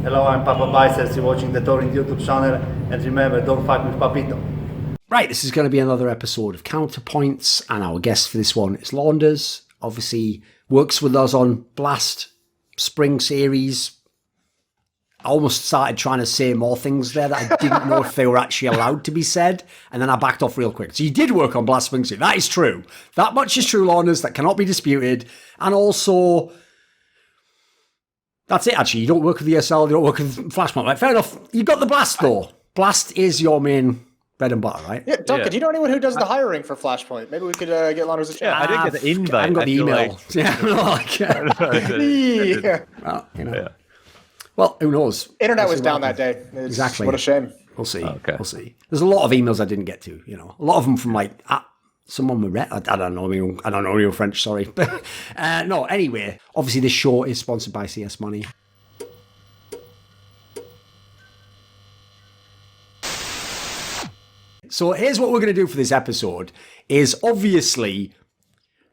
Hello, I'm Papa Biceps. You're watching the Thorin YouTube channel. And remember, don't fuck with Papito. Right, this is going to be another episode of Counterpoints, and our guest for this one is Launders. Obviously, works with us on Blast Spring Series. I almost started trying to say more things there that I didn't know if they were actually allowed to be said, and then I backed off real quick. So you did work on Blast Spring Series. That is true. That much is true, Launders. That cannot be disputed. And also, that's it, actually. You don't work with the ESL, you don't work with Flashpoint. Right, fair enough. You got the Blast, though. Blast is your main bread and butter, right? Yeah, Duncan, do you know anyone who does the hiring for Flashpoint? Maybe we could get Launders a chat. Yeah, I didn't get the invite. I haven't got the email. Well, you know. Yeah. Well, who knows? Internet was down that day. Exactly. What a shame. We'll see. Okay. We'll see. There's a lot of emails I didn't get to, you know. A lot of them from like someone we read. I don't know. I don't know real French, sorry. No, anyway. Obviously, this show is sponsored by CS Money. So here's what we're going to do for this episode is obviously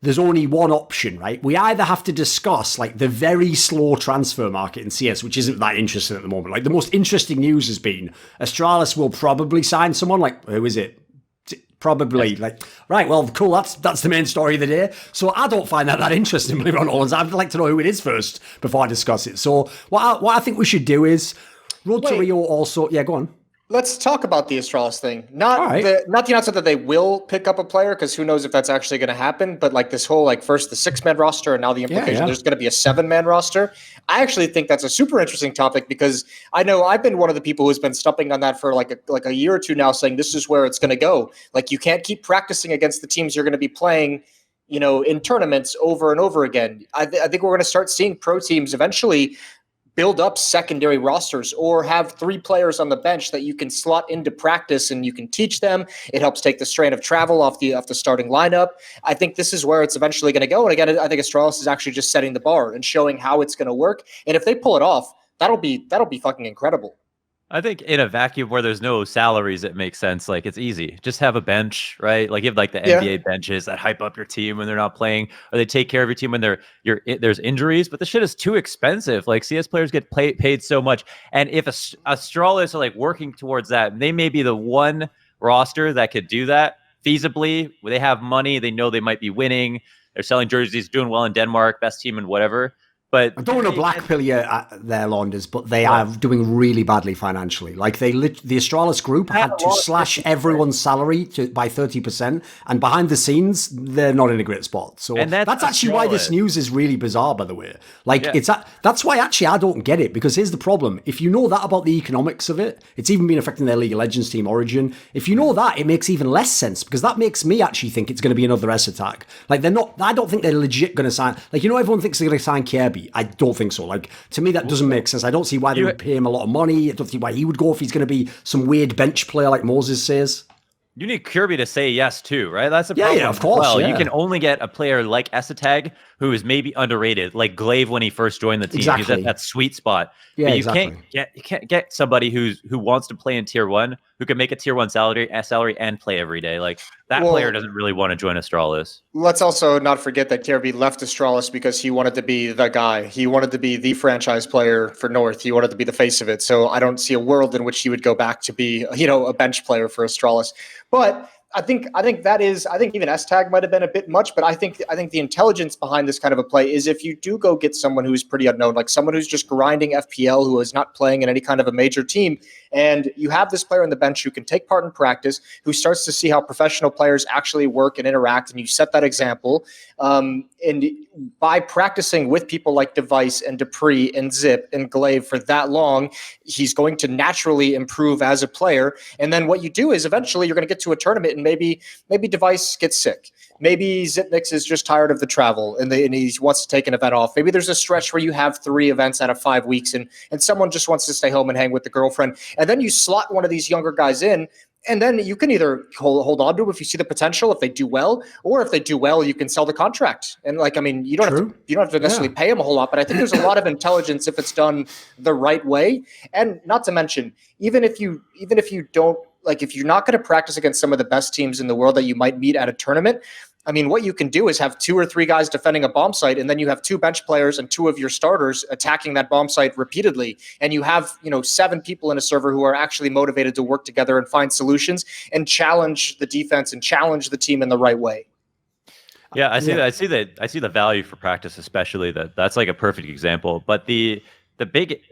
there's only one option, right? We either have to discuss like the very slow transfer market in CS, which isn't that interesting at the moment. Like the most interesting news has been Astralis will probably sign someone. Like, who is it? Probably like, right, well, cool. That's the main story of the day. So I don't find that interesting, believe it or not. I'd like to know who it is first before I discuss it. So what I think we should do is Road to Rio also. Yeah, go on. Let's talk about the Astralis thing. Not the announcement that they will pick up a player, because who knows if that's actually going to happen. But like this whole first the 6-man roster, and now the implication there's going to be a 7-man roster. I actually think that's a super interesting topic, because I know I've been one of the people who's been stumping on that for like a year or two now, saying this is where it's going to go. Like you can't keep practicing against the teams you're going to be playing, in tournaments over and over again. I think we're going to start seeing pro teams eventually build up secondary rosters or have 3 players on the bench that you can slot into practice and you can teach them. It helps take the strain of travel off the starting lineup. I think this is where it's eventually going to go. And again, I think Astralis is actually just setting the bar and showing how it's going to work. And if they pull it off, that'll be fucking incredible. I think in a vacuum where there's no salaries, it makes sense. Like it's easy. Just have a bench, right? Like you have like the NBA benches that hype up your team when they're not playing, or they take care of your team when there's injuries. But the shit is too expensive. Like CS players get paid so much, and if Astralis are like working towards that, they may be the one roster that could do that feasibly. They have money. They know they might be winning. They're selling jerseys, doing well in Denmark, best team and whatever. But I don't want to blackpill you at their Launders, but they are doing really badly financially. Like the Astralis group had to slash everyone's salary by 30%, and behind the scenes, they're not in a great spot. So that's actually why this news is really bizarre, by the way. Like that's why actually I don't get it, because here's the problem: if you know that about the economics of it, it's even been affecting their League of Legends team Origin. If you know that, it makes even less sense, because that makes me actually think it's going to be another S attack. Like they're not. I don't think they're legit going to sign. Like everyone thinks they're going to sign Kirby. I don't think so. Like, to me, that doesn't make sense. I don't see why they would pay him a lot of money. I don't see why he would go if he's going to be some weird bench player like Moses says. You need Kirby to say yes too, right? That's a problem. Yeah, of course. Well, you can only get a player like Esatag who is maybe underrated, like Glaive when he first joined the team. Exactly. He's at that sweet spot. Yeah, but you can't get somebody who wants to play in tier 1, who can make a tier 1 salary and play every day. Like that player doesn't really want to join Astralis. Let's also not forget that Kirby left Astralis because he wanted to be the guy. He wanted to be the franchise player for North. He wanted to be the face of it. So I don't see a world in which he would go back to be, a bench player for Astralis. But I think even S-Tag might have been a bit much, but I think the intelligence behind this kind of a play is if you do go get someone who's pretty unknown, like someone who's just grinding FPL, who is not playing in any kind of a major team, and you have this player on the bench who can take part in practice, who starts to see how professional players actually work and interact, and you set that example. And by practicing with people like Device and Dupree and Zip and Glaive for that long, he's going to naturally improve as a player. And then what you do is eventually you're going to get to a tournament and maybe Device gets sick. Maybe Zipnix is just tired of the travel and he wants to take an event off. Maybe there's a stretch where you have 3 events out of 5 weeks and someone just wants to stay home and hang with the girlfriend. And then you slot one of these younger guys in, and then you can either hold on to them if you see the potential, if they do well, or if they do well, you can sell the contract. And you don't have to necessarily pay them a whole lot, but I think there's a lot of intelligence if it's done the right way. And not to mention, even if you don't, like if you're not going to practice against some of the best teams in the world that you might meet at a tournament, I mean, what you can do is have 2 or 3 guys defending a bomb site, and then you have 2 bench players and 2 of your starters attacking that bomb site repeatedly. And you have, 7 people in a server who are actually motivated to work together and find solutions and challenge the defense and challenge the team in the right way. Yeah, I see the value for practice, especially that's like a perfect example. But the big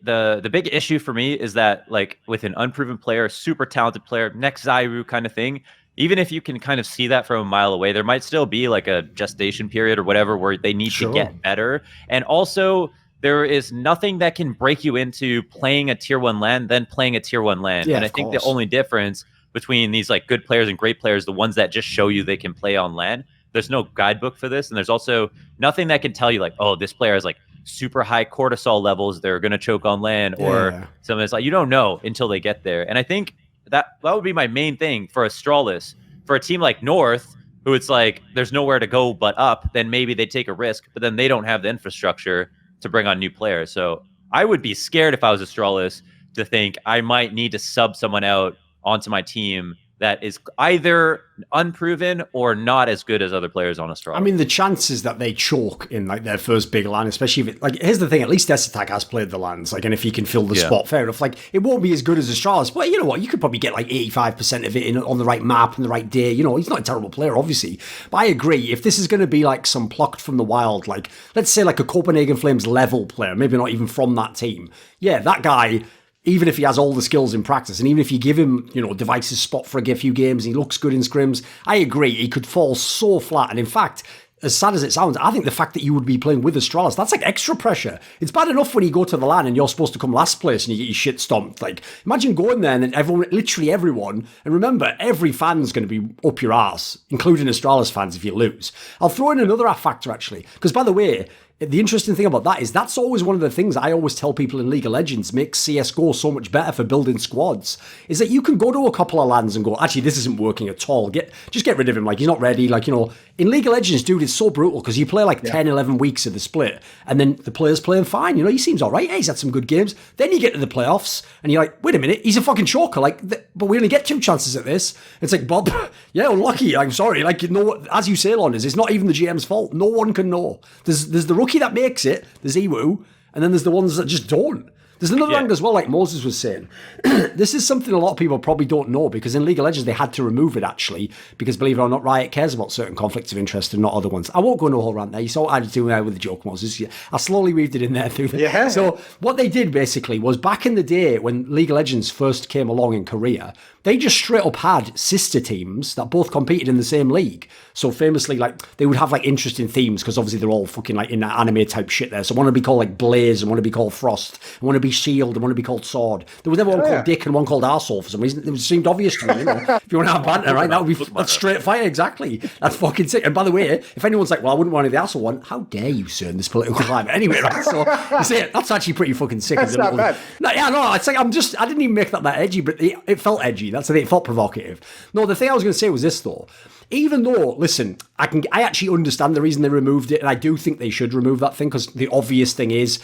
issue for me is that, like, with an unproven player, super talented player, next Zyru kind of thing, even if you can kind of see that from a mile away, there might still be like a gestation period or whatever where they need to get better. And also, there is nothing that can break you into playing a tier 1 LAN than playing a tier 1 LAN. And I think the only difference between these like good players and great players, the ones that just show you they can play on LAN, there's no guidebook for this. And there's also nothing that can tell you like, oh, this player is like super high cortisol levels, they're going to choke on LAN, or something. It's like, you don't know until they get there. And I think that would be my main thing for Astralis. For a team like North, who it's like there's nowhere to go but up, then maybe they take a risk, but then they don't have the infrastructure to bring on new players. So I would be scared if I was Astralis to think I might need to sub someone out onto my team that is either unproven or not as good as other players on Astralis. I mean, the chances that they choke in like their first big LAN, especially if it, like, here's the thing, at least Attack has played the LANs, like, and if he can fill the spot, fair enough. Like, it won't be as good as Astralis, but you know what, you could probably get like 85% of it on the right map and the right day. You know, he's not a terrible player, obviously. But I agree, if this is going to be like some plucked from the wild, like, let's say like a Copenhagen Flames level player, maybe not even from that team, yeah, that guy, even if he has all the skills in practice, and even if you give him, devices spot for a few games, and he looks good in scrims, I agree, he could fall so flat. And in fact, as sad as it sounds, I think the fact that you would be playing with Astralis, that's like extra pressure. It's bad enough when you go to the LAN and you're supposed to come last place and you get your shit stomped. Like, imagine going there and then literally everyone, and remember, every fan's going to be up your arse, including Astralis fans if you lose. I'll throw in another factor, actually, because by the way, the interesting thing about that is that's always one of the things I always tell people in League of Legends makes CSGO so much better for building squads, is that you can go to a couple of LANs and go, actually, this isn't working at all. Just get rid of him. Like, he's not ready. Like, in League of Legends, dude, it's so brutal because you play like 10, 11 weeks of the split and then the player's playing fine. He seems all right. Hey, he's had some good games. Then you get to the playoffs and you're like, wait a minute, he's a fucking choker. Like, but we only get 2 chances at this. It's like, Bob, yeah, unlucky. I'm sorry. Like, as you say, Launders, it's not even the GM's fault. No one can know. There's the rookie that makes it, there's Ewu, and then there's the ones that just don't. There's another angle as well, like Moses was saying. This is something a lot of people probably don't know, because in League of Legends they had to remove it, actually, because believe it or not, Riot cares about certain conflicts of interest and not other ones. I won't go into a whole rant there. You saw what I was doing there with the joke, Moses. I slowly weaved it in there through the... Yeah. So what they did basically was, back in the day when League of Legends first came along in Korea, they just straight up had sister teams that both competed in the same league. So famously, like, they would have like interesting themes, because obviously they're all fucking like in that anime type shit there. So one would be called like Blaze, and one would be called Frost, and one would be Shield, and one would be called Sword. There was never one called Dick and one called Arsehole for some reason. It seemed obvious to me. If you want to have banter, right? That would be that's straight fire, exactly. That's fucking sick. And by the way, if anyone's like, well, I wouldn't want any of the Arsehole one, how dare you, sir, in this political climate? Anyway, right? So you see it, that's actually pretty fucking sick. That's not bad. No, yeah, no, it's like I didn't even make that edgy, but it felt edgy. That's the thing, it felt provocative. No, the thing I was going to say was this though. Even though, listen, I actually understand the reason they removed it, and I do think they should remove that thing, because the obvious thing is,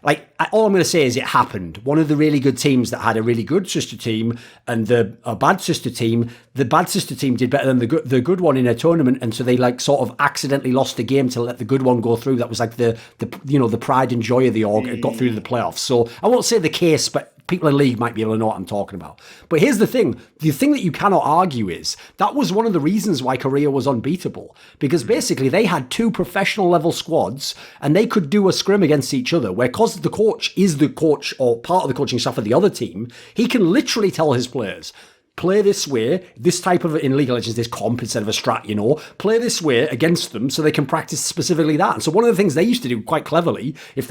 like, all I'm going to say is it happened. One of the really good teams that had a really good sister team and a bad sister team, the bad sister team did better than the good one in a tournament, and so they like sort of accidentally lost the game to let the good one go through. That was like the pride and joy of the org. It got through to the playoffs. So I won't say the case, but people in League might be able to know what I'm talking about. But here's the thing that you cannot argue is that was one of the reasons why Korea was unbeatable, because basically they had 2 professional level squads and they could do a scrim against each other, where because the coach is the coach or part of the coaching staff of the other team, he can literally tell his players, play this way, this type of, in League of Legends, this comp instead of a strat, play this way against them so they can practice specifically that. And so one of the things they used to do quite cleverly, if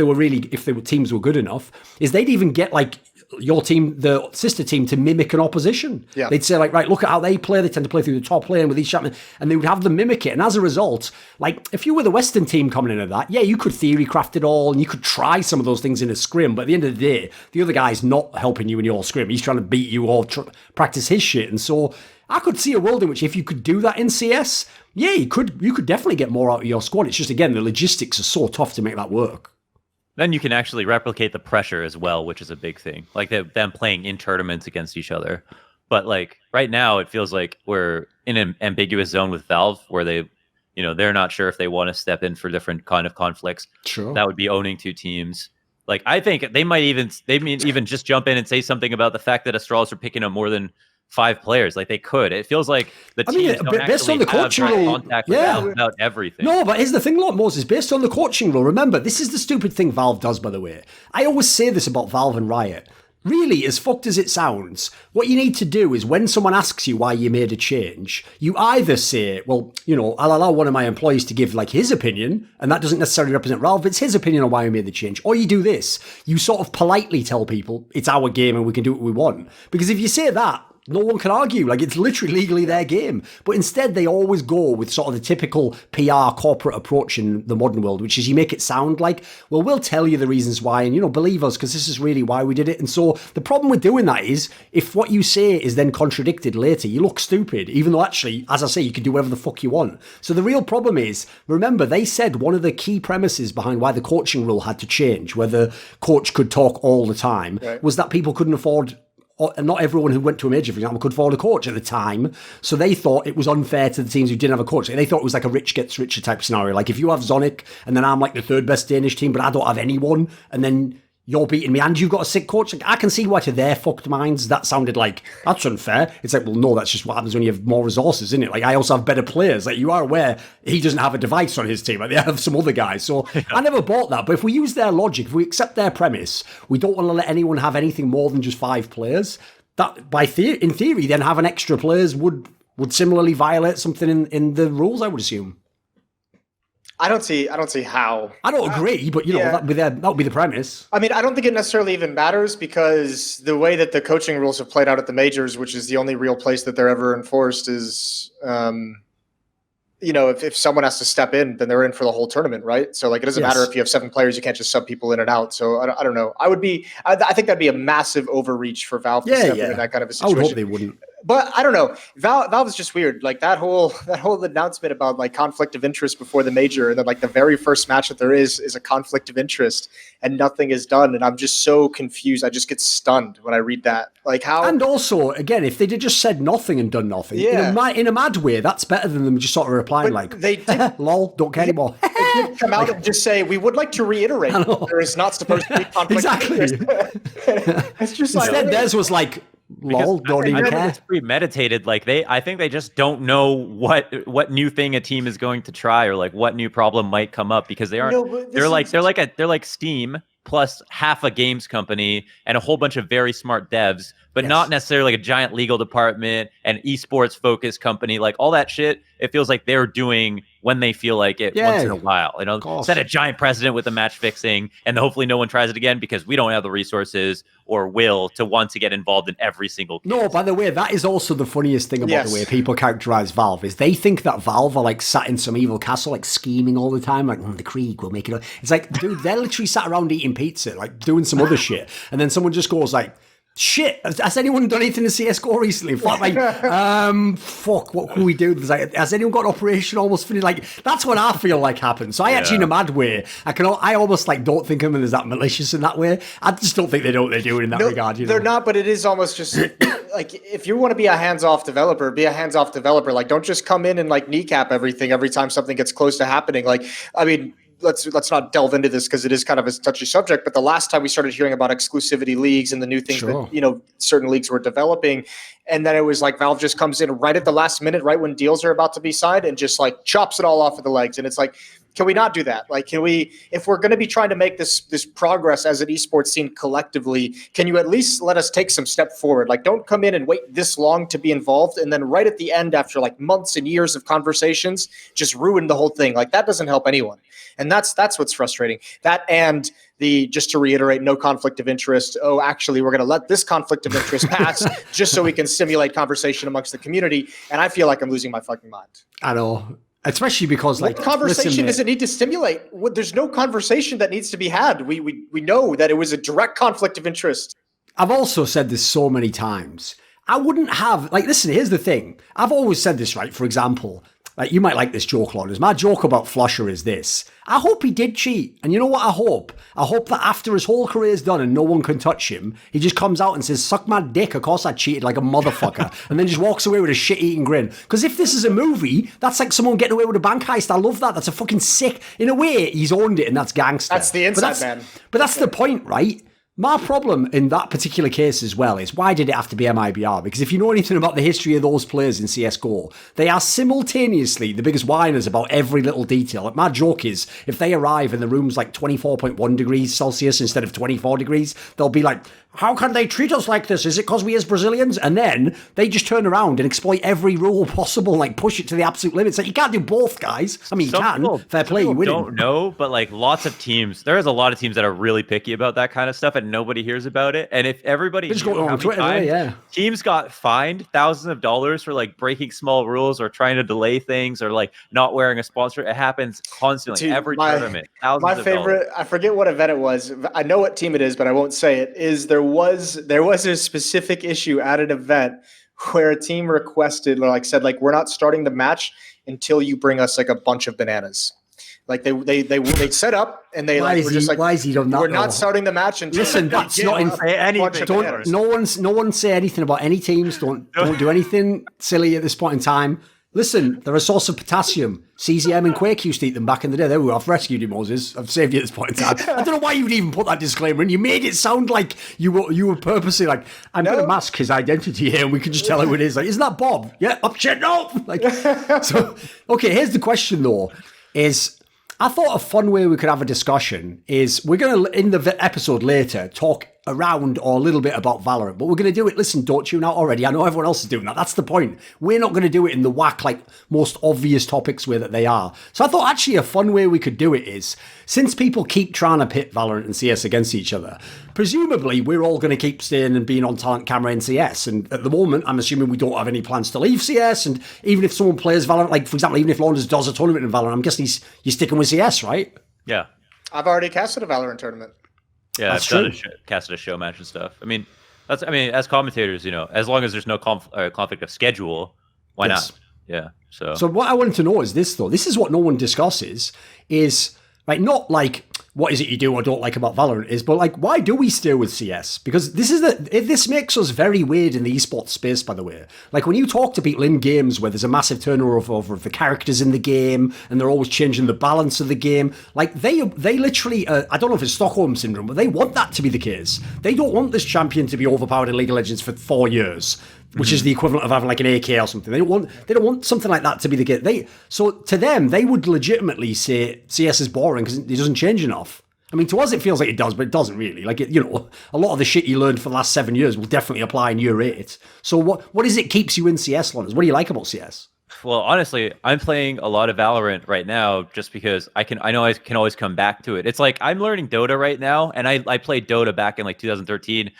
teams were good enough, is they'd even get like your team, the sister team, to mimic an opposition. Yeah. They'd say like, right, look at how they play. They tend to play through the top lane with these champions, and they would have them mimic it. And as a result, like, if you were the Western team coming into that, yeah, you could theory craft it all, and you could try some of those things in a scrim. But at the end of the day, the other guy's not helping you in your scrim. He's trying to beat you or practice his shit. And so I could see a world in which if you could do that in CS, yeah, you could definitely get more out of your squad. It's just, again, the logistics are so tough to make that work. Then you can actually replicate the pressure as well, which is a big thing. Like them playing in tournaments against each other. But like right now, it feels like we're in an ambiguous zone with Valve, where they're not sure if they want to step in for different kind of conflicts. Sure. That would be owning two teams. Like, I think they might even just jump in and say something about the fact that Astralis are picking up more than 5 players. Like, they could. It feels like the teams don't based on the coaching rule, contact with Valve about everything. No, but here's the thing, look, Moses, based on the coaching rule, remember, this is the stupid thing Valve does, by the way. I always say this about Valve and Riot. Really, as fucked as it sounds, what you need to do is when someone asks you why you made a change, you either say, well, I'll allow one of my employees to give like his opinion, and that doesn't necessarily represent Ralph, but it's his opinion on why we made the change. Or you do this, you sort of politely tell people it's our game and we can do what we want. Because if you say that, no one can argue. Like, it's literally legally their game. But instead, they always go with sort of the typical PR corporate approach in the modern world, which is you make it sound like, well, we'll tell you the reasons why, and, believe us, because this is really why we did it. And so the problem with doing that is, if what you say is then contradicted later, you look stupid, even though actually, as I say, you can do whatever the fuck you want. So the real problem is, remember, they said one of the key premises behind why the coaching rule had to change, where the coach could talk all the time, was that people couldn't afford, and not everyone who went to a major, for example, could afford a coach at the time. So they thought it was unfair to the teams who didn't have a coach. They thought it was like a rich gets richer type scenario. Like, if you have Zonic and then I'm like the 3rd best Danish team, but I don't have anyone, and then you're beating me and you've got a sick coach, like, I can see why to their fucked minds that sounded like, that's unfair. It's like, well, no, that's just what happens when you have more resources, isn't it? Like, I also have better players. Like, you are aware he doesn't have a device on his team. Like, they have some other guys. So I never bought that. But if we use their logic, if we accept their premise, we don't want to let anyone have anything more than just 5 players. That, in theory, then having extra players would similarly violate something in the rules, I would assume. I don't see how. I don't agree, but that would be the premise. I mean, I don't think it necessarily even matters, because the way that the coaching rules have played out at the majors, which is the only real place that they're ever enforced, is if someone has to step in, then they're in for the whole tournament, right? So, like, it doesn't matter if you have 7 players, you can't just sub people in and out. So I don't know. I think that'd be a massive overreach for Valve to step in that kind of a situation. I would hope they wouldn't. But I don't know. Valve is just weird. Like, that whole announcement about like conflict of interest before the major, and then like the very first match that there is a conflict of interest, and nothing is done. And I'm just so confused. I just get stunned when I read that. Like, how? And also, again, if they'd just said nothing and done nothing, in a mad way, that's better than them just sort of replying like, they did, lol, don't care anymore. They did come out and just say, we would like to reiterate there is not supposed to be conflict of interest. It's just like, instead theirs was like, lol, don't even care. It's premeditated. Like, I think they just don't know what new thing a team is going to try, or like what new problem might come up, because they aren't. They're like Steam plus half a games company and a whole bunch of very smart devs, but not necessarily like a giant legal department and esports focused company. Like, all that shit, it feels like they're doing when they feel like it once in a while. Set a giant precedent with the match fixing, and hopefully no one tries it again, because we don't have the resources or will to want to get involved in every single case. No, by the way, that is also the funniest thing about the way people characterize Valve, is they think that Valve are like sat in some evil castle, like scheming all the time, like, the Krieg will make it. It's like, dude, they're literally sat around eating pizza, like doing some other shit, and then someone just goes like, shit, has anyone done anything to CSGO recently? Fuck, what can we do? Like, has anyone got an operation almost finished? Like, that's what I feel like happened. So I actually, in a mad way, I almost like don't think of them as that malicious in that way. I just don't think they know what they're doing in that regard. They're not, but it is almost just like, if you want to be a hands-off developer, be a hands-off developer. Like, don't just come in and like kneecap everything every time something gets close to happening. Like, I mean, let's not delve into this because it is kind of a touchy subject, but the last time we started hearing about exclusivity leagues and the new things that certain leagues were developing, and then it was like Valve just comes in right at the last minute, right when deals are about to be signed, and just like chops it all off of the legs. And it's like, can we not do that? Like, can we, if we're going to be trying to make this progress as an esports scene collectively, can you at least let us take some step forward? Like, don't come in and wait this long to be involved, and then right at the end, after like months and years of conversations, just ruin the whole thing. Like, that doesn't help anyone. And that's what's frustrating. That, and just to reiterate, no conflict of interest. Oh, actually, we're going to let this conflict of interest pass just so we can simulate conversation amongst the community. And I feel like I'm losing my fucking mind. I know. Especially because, like, what conversation does it need to stimulate? There's no conversation that needs to be had. We know that it was a direct conflict of interest. I've also said this so many times. I wouldn't have, like, listen, here's the thing. I've always said this, right? For example, Like, you might like this joke, Launders. My joke about Flosher is this. I hope he did cheat. And you know what I hope? I hope that after his whole career's done and no one can touch him, he just comes out and says, suck my dick, of course I cheated like a motherfucker. And then just walks away with a shit-eating grin. Because if this is a movie, that's like someone getting away with a bank heist. I love that. That's a fucking sick... In a way, he's owned it and that's gangster. That's the inside man. But that's the point, right? My problem in that particular case as well is, why did it have to be MiBR? Because if you know anything about the history of those players in CSGO, they are simultaneously the biggest whiners about every little detail. Like, my joke is, if they arrive and the room's like 24.1 degrees Celsius instead of 24 degrees, they'll be like, how can they treat us like this? Is it because we as Brazilians? And then they just turn around and exploit every rule possible, like push it to the absolute limits. Like, you can't do both, guys. I mean, you can. Fair play, you win. Don't know, but like lots of teams, there's a lot of teams that are really picky about that kind of stuff, and nobody hears about it. And if everybody just go on Twitter, teams got fined thousands of dollars for like breaking small rules or trying to delay things or like not wearing a sponsor, it happens constantly. Dude, every tournament. My favorite, I forget what event it was. I know what team it is, but I won't say it. Is there was a specific issue at an event where a team requested, or like said, like, we're not starting the match until you bring us like a bunch of bananas. Like they set up and they were just like, why is he done that? We're not starting the match until listen. That's not in anything. No one say anything about any teams. Don't do anything silly at this point in time. Listen, they're a source of potassium. CZM and Quake used to eat them back in the day. There we go. I've rescued you, Moses. I've saved you at this point in time. I don't know why you would even put that disclaimer in. You made it sound like you were purposely like, I'm going to mask his identity here and we can just tell who it is. Like, isn't that Bob? Yeah. Oh, shit, no. Like, so, okay, here's the question, though, is... I thought a fun way we could have a discussion is we're going to, in the episode later, talk around or a little bit about Valorant, but we're going to do it. Listen, don't tune out already. I know everyone else is doing that. That's the point. We're not going to do it in the whack, like most obvious topics way that they are. So I thought actually a fun way we could do it is, since people keep trying to pit Valorant and CS against each other, presumably we're all going to keep staying and being on talent camera in CS. And at the moment, I'm assuming we don't have any plans to leave CS. And even if someone plays Valorant, like for example, even if Launders does a tournament in Valorant, I'm guessing you're sticking with CS, right? Yeah. I've already casted a Valorant tournament. Yeah, I've casted a show match and stuff. I mean, as commentators, as long as there's no conflict of schedule, why not? Yeah. So what I wanted to know is this, though. This is what no one discusses, is like, not like, what is it you do or don't like about Valorant is, but like, why do we stay with CS? Because this makes us very weird in the esports space, by the way. Like, when you talk to people in games where there's a massive turnover of the characters in the game and they're always changing the balance of the game, like they literally, I don't know if it's Stockholm syndrome, but they want that to be the case. They don't want this champion to be overpowered in League of Legends for 4 years, which is the equivalent of having like an AK or something. They don't want something like that to be the case. So to them, they would legitimately say CS is boring because it doesn't change enough. I mean, to us it feels like it does, but it doesn't really. Like, a lot of the shit you learned for the last 7 years will definitely apply in year 8. So what is it keeps you in CS, Launders? What do you like about CS? Well, honestly, I'm playing a lot of Valorant right now just because I know I can always come back to it. It's like I'm learning Dota right now, and I played Dota back in like 2013.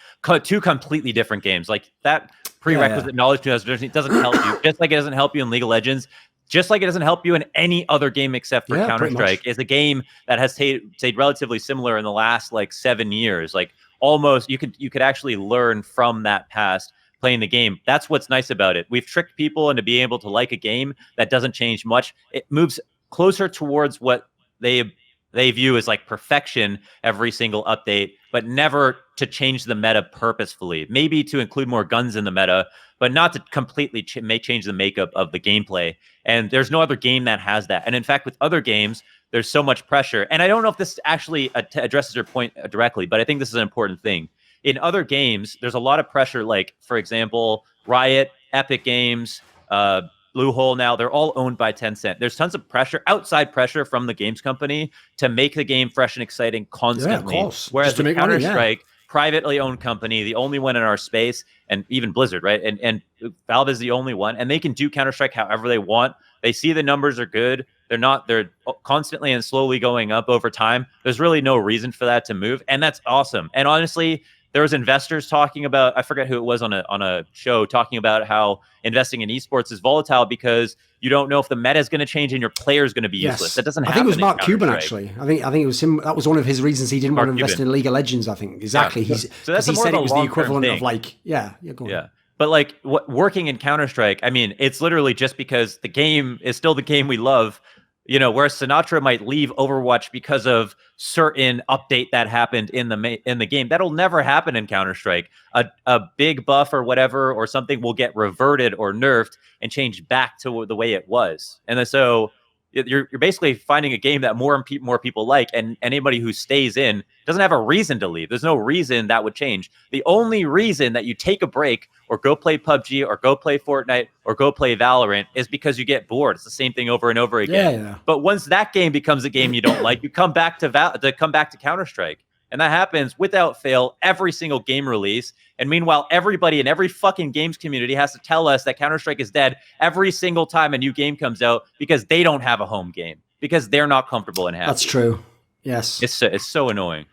Two completely different games. Like, that prerequisite knowledge 2013 doesn't help you. Just like it doesn't help you in League of Legends. Just like it doesn't help you in any other game except for Counter-Strike. It's a game that has stayed relatively similar in the last like 7 years. Like, almost you could actually learn from that past playing the game. That's what's nice about it. We've tricked people into being able to like a game that doesn't change much. It moves closer towards what they view as like perfection every single update, but never to change the meta purposefully. Maybe to include more guns in the meta, but not to completely change the makeup of the gameplay. And there's no other game that has that. And in fact, with other games, there's so much pressure. And I don't know if this actually addresses your point directly, but I think this is an important thing. In other games, there's a lot of pressure. Like, for example, Riot, Epic Games, Bluehole now, they're all owned by Tencent. There's tons of pressure, outside pressure from the games company to make the game fresh and exciting constantly. Yeah, of course. Whereas with Counter-Strike, privately owned company, the only one in our space, and even Blizzard, right? And Valve is the only one, and they can do Counter-Strike however they want. They see the numbers are good. They're constantly and slowly going up over time. There's really no reason for that to move, and that's awesome. And honestly, there was investors talking about, I forget who it was on a show, talking about how investing in esports is volatile because you don't know if the meta is going to change and your player is going to be useless. That doesn't happen. I think it was Mark Cuban, actually. I think it was him. That was one of his reasons he didn't want to invest in League of Legends, I think. Exactly. So that's he said it was the equivalent thing. of like, go on. Yeah. But like working in Counter-Strike, I mean, it's literally just because the game is still the game we love. You know, whereas Sinatra might leave Overwatch because of certain update that happened in the game. That'll never happen in Counter-Strike. A big buff or whatever or something will get reverted or nerfed and changed back to the way it was. And then so you're basically finding a game that more people like, and anybody who stays in doesn't have a reason to leave. There's no reason that would change. The only reason that you take a break or go play PUBG or go play Fortnite or go play Valorant is because you get bored. It's the same thing over and over again. Yeah. But once that game becomes a game you don't like, you come back to Counter-Strike. And that happens without fail every single game release. And meanwhile, everybody in every fucking games community has to tell us that Counter-Strike is dead every single time a new game comes out because they don't have a home game, because they're not comfortable and happy. That's true. Yes. It's so annoying.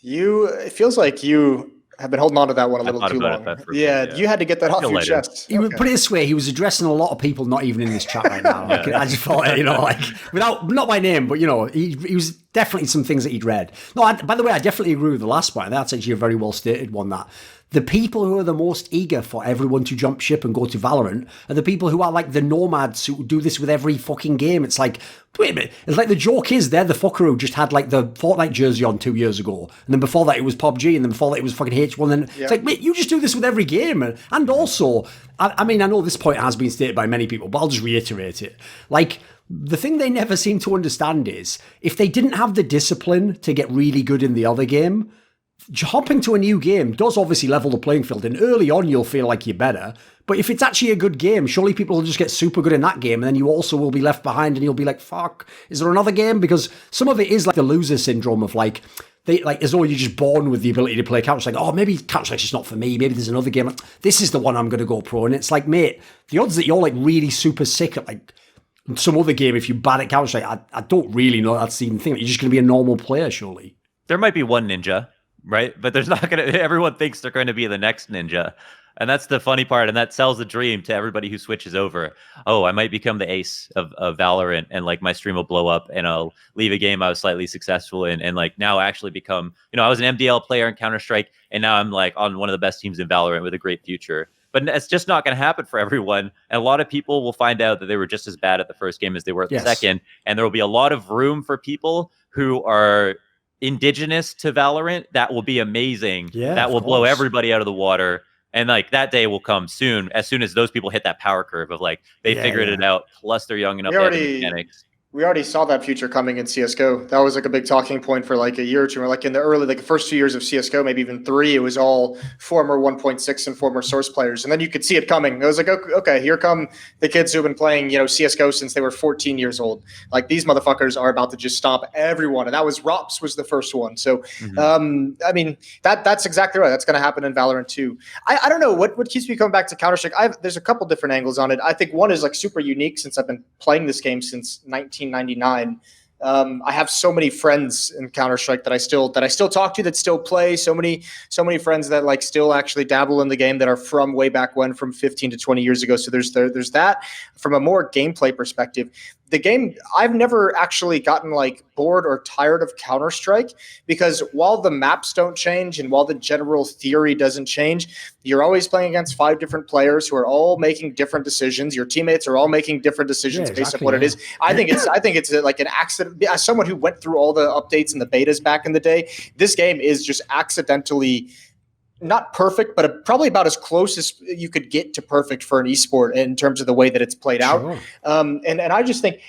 It feels like you have been holding on to that one a little too long. Yeah, you had to get that off your chest. He would put it this way: he was addressing a lot of people not even in this chat right now. Like, I just thought, you know, like not by name, but you know, he was definitely some things that he'd read. No, by the way, I definitely agree with the last one. That's actually a very well stated one. That the people who are the most eager for everyone to jump ship and go to Valorant are the people who are like the nomads who do this with every fucking game. It's like, wait a minute. It's like the joke is they're the fucker who just had like the Fortnite jersey on 2 years ago. And then before that it was PUBG. And then before that it was fucking H1. And it's like, mate, you just do this with every game. And also, I mean, I know this point has been stated by many people, but I'll just reiterate it. Like, the thing they never seem to understand is if they didn't have the discipline to get really good in the other game, hopping to a new game does obviously level the playing field, and early on you'll feel like you're better. But if it's actually a good game, surely people will just get super good in that game, and then you also will be left behind, and you'll be like, "Fuck, is there another game?" Because some of it is like the loser syndrome of like as though you're just born with the ability to play Counter-Strike. Oh, maybe Counter-Strike's just not for me. Maybe there's another game. This is the one I'm going to go pro. And it's like, mate, the odds that you're like really super sick at like some other game, if you're bad at Counter-Strike, I don't really know that's the even thing. You're just going to be a normal player, surely. There might be one ninja, right? But there's not going to, everyone thinks they're going to be the next ninja. And that's the funny part. And that sells the dream to everybody who switches over. Oh, I might become the ace of Valorant, and like my stream will blow up and I'll leave a game I was slightly successful in. And like now actually become, you know, I was an MDL player in Counter-Strike, and now I'm like on one of the best teams in Valorant with a great future. But it's just not going to happen for everyone. And a lot of people will find out that they were just as bad at the first game as they were at the second. And there will be a lot of room for people who are indigenous to Valorant. That will be amazing. Yeah, that will blow everybody out of the water. And like that day will come soon as those people hit that power curve of like they figured it out. Plus they're young enough to have the mechanics. We already saw that future coming in CSGO. That was like a big talking point for like a year or two. Like in the early, like the first 2 years of CSGO, maybe even 3, it was all former 1.6 and former Source players. And then you could see it coming. It was like, okay, here come the kids who've been playing, you know, CSGO since they were 14 years old. Like these motherfuckers are about to just stomp everyone. And that was Rops was the first one. So, I mean, that's exactly right. That's going to happen in Valorant too. I don't know what keeps me coming back to Counter-Strike. There's a couple different angles on it. I think one is like super unique since I've been playing this game since 1999. I have so many friends in Counter-Strike that I still talk to, that still play. So many friends that like still actually dabble in the game that are from way back when, from 15 to 20 years ago. So there's that. From a more gameplay perspective, the game, I've never actually gotten like bored or tired of Counter-Strike, because while the maps don't change and while the general theory doesn't change, you're always playing against 5 different players who are all making different decisions. Your teammates are all making different decisions based on what it is. I think it's like an accident. As someone who went through all the updates and the betas back in the day, this game is just accidentally not perfect, but probably about as close as you could get to perfect for an esport in terms of the way that it's played out. And I just think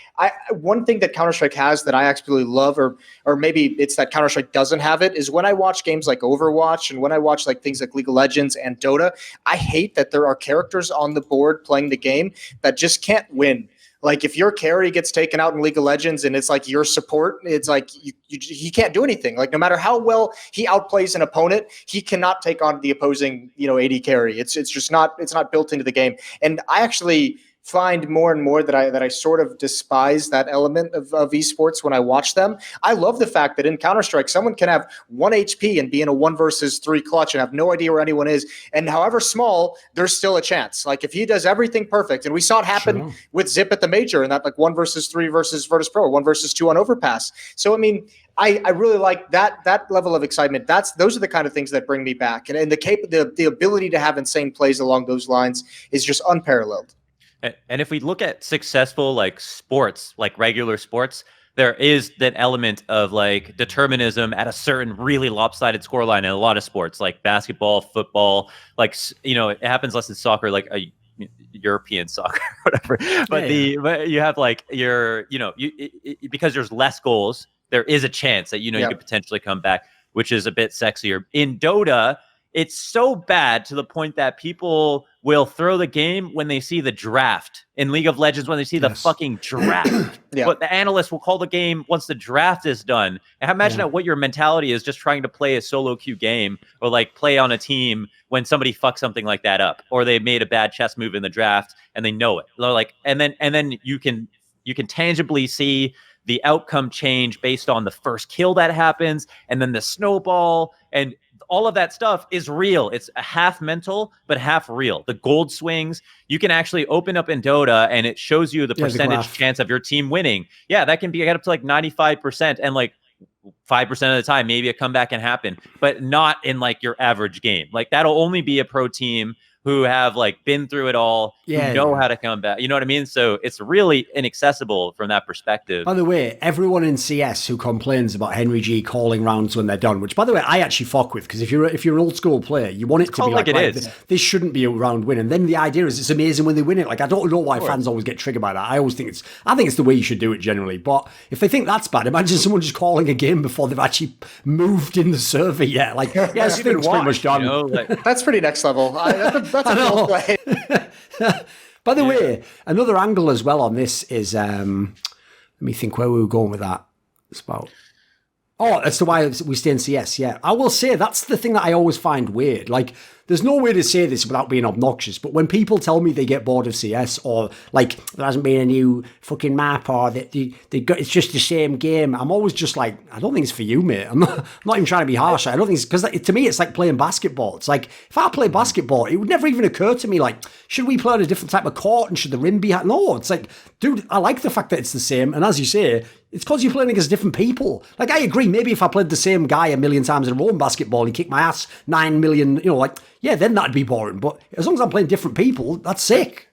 one thing that Counter-Strike has that I absolutely love, or maybe it's that Counter-Strike doesn't have it, is when I watch games like Overwatch and when I watch like things like League of Legends and Dota, I hate that there are characters on the board playing the game that just can't win. Like if your carry gets taken out in League of Legends and it's like your support, it's like he can't do anything. Like no matter how well he outplays an opponent, he cannot take on the opposing, AD carry. It's not built into the game. And I actually find more and more that I sort of despise that element of esports when I watch them. I love the fact that in Counter-Strike, someone can have 1 HP and be in a 1 versus 3 clutch and have no idea where anyone is. And however small, there's still a chance. Like if he does everything perfect, and we saw it happen with Zip at the Major, and that like 1 versus 3 versus Virtus Pro, 1 versus 2 on Overpass. So, I mean, I really like that level of excitement. Those are the kind of things that bring me back. And the ability to have insane plays along those lines is just unparalleled. And if we look at successful like sports, like regular sports, there is that element of like determinism at a certain really lopsided scoreline in a lot of sports, like basketball, football, like, you know, it happens less in soccer, like a European soccer, whatever. But but you have like because there's less goals, there is a chance that, you know, you could potentially come back, which is a bit sexier. In Dota, it's so bad to the point that people will throw the game when they see the draft. In League of Legends, when they see the fucking draft. But the analyst will call the game once the draft is done. And imagine what your mentality is just trying to play a solo queue game or like play on a team when somebody fucks something like that up, or they made a bad chess move in the draft and they know it. They're like, and then you can tangibly see the outcome change based on the first kill that happens, and then the snowball, and all of that stuff is real. It's half mental, but half real. The gold swings, you can actually open up in Dota and it shows you the percentage chance of your team winning. Yeah, that can be get up to like 95%, and like 5% of the time, maybe a comeback can happen, but not in like your average game. Like that'll only be a pro team who have like been through it all, who know how to come back. You know what I mean? So it's really inaccessible from that perspective. By the way, everyone in CS who complains about Henry G calling rounds when they're done, which by the way, I actually fuck with, because if you're an old school player, you want it to be like this shouldn't be a round win. And then the idea is it's amazing when they win it. Like I don't know why fans always get triggered by that. I think it's the way you should do it generally. But if they think that's bad, imagine someone just calling a game before they've actually moved in the server yet. Like, this thing's pretty much done. You know, like, that's pretty next level. That's a cool play. By the way, another angle as well on this is, let me think where we were going with that. It's about, that's the why we stay in CS, yeah. I will say that's the thing that I always find weird. Like, there's no way to say this without being obnoxious, but when people tell me they get bored of CS, or like there hasn't been a new fucking map, or it's just the same game, I'm always just like, I don't think it's for you, mate. I'm not even trying to be harsh. I don't think it's, because to me it's like playing basketball. It's like, if I play basketball, it would never even occur to me like, should we play on a different type of court, and should the rim be? No, it's like, dude, I like the fact that it's the same, and as you say, it's because you're playing against different people. Like, I agree, maybe if I played the same guy a million times in a row in basketball, he kicked my ass 9 million, like, yeah, then that'd be boring. But as long as I'm playing different people, that's sick.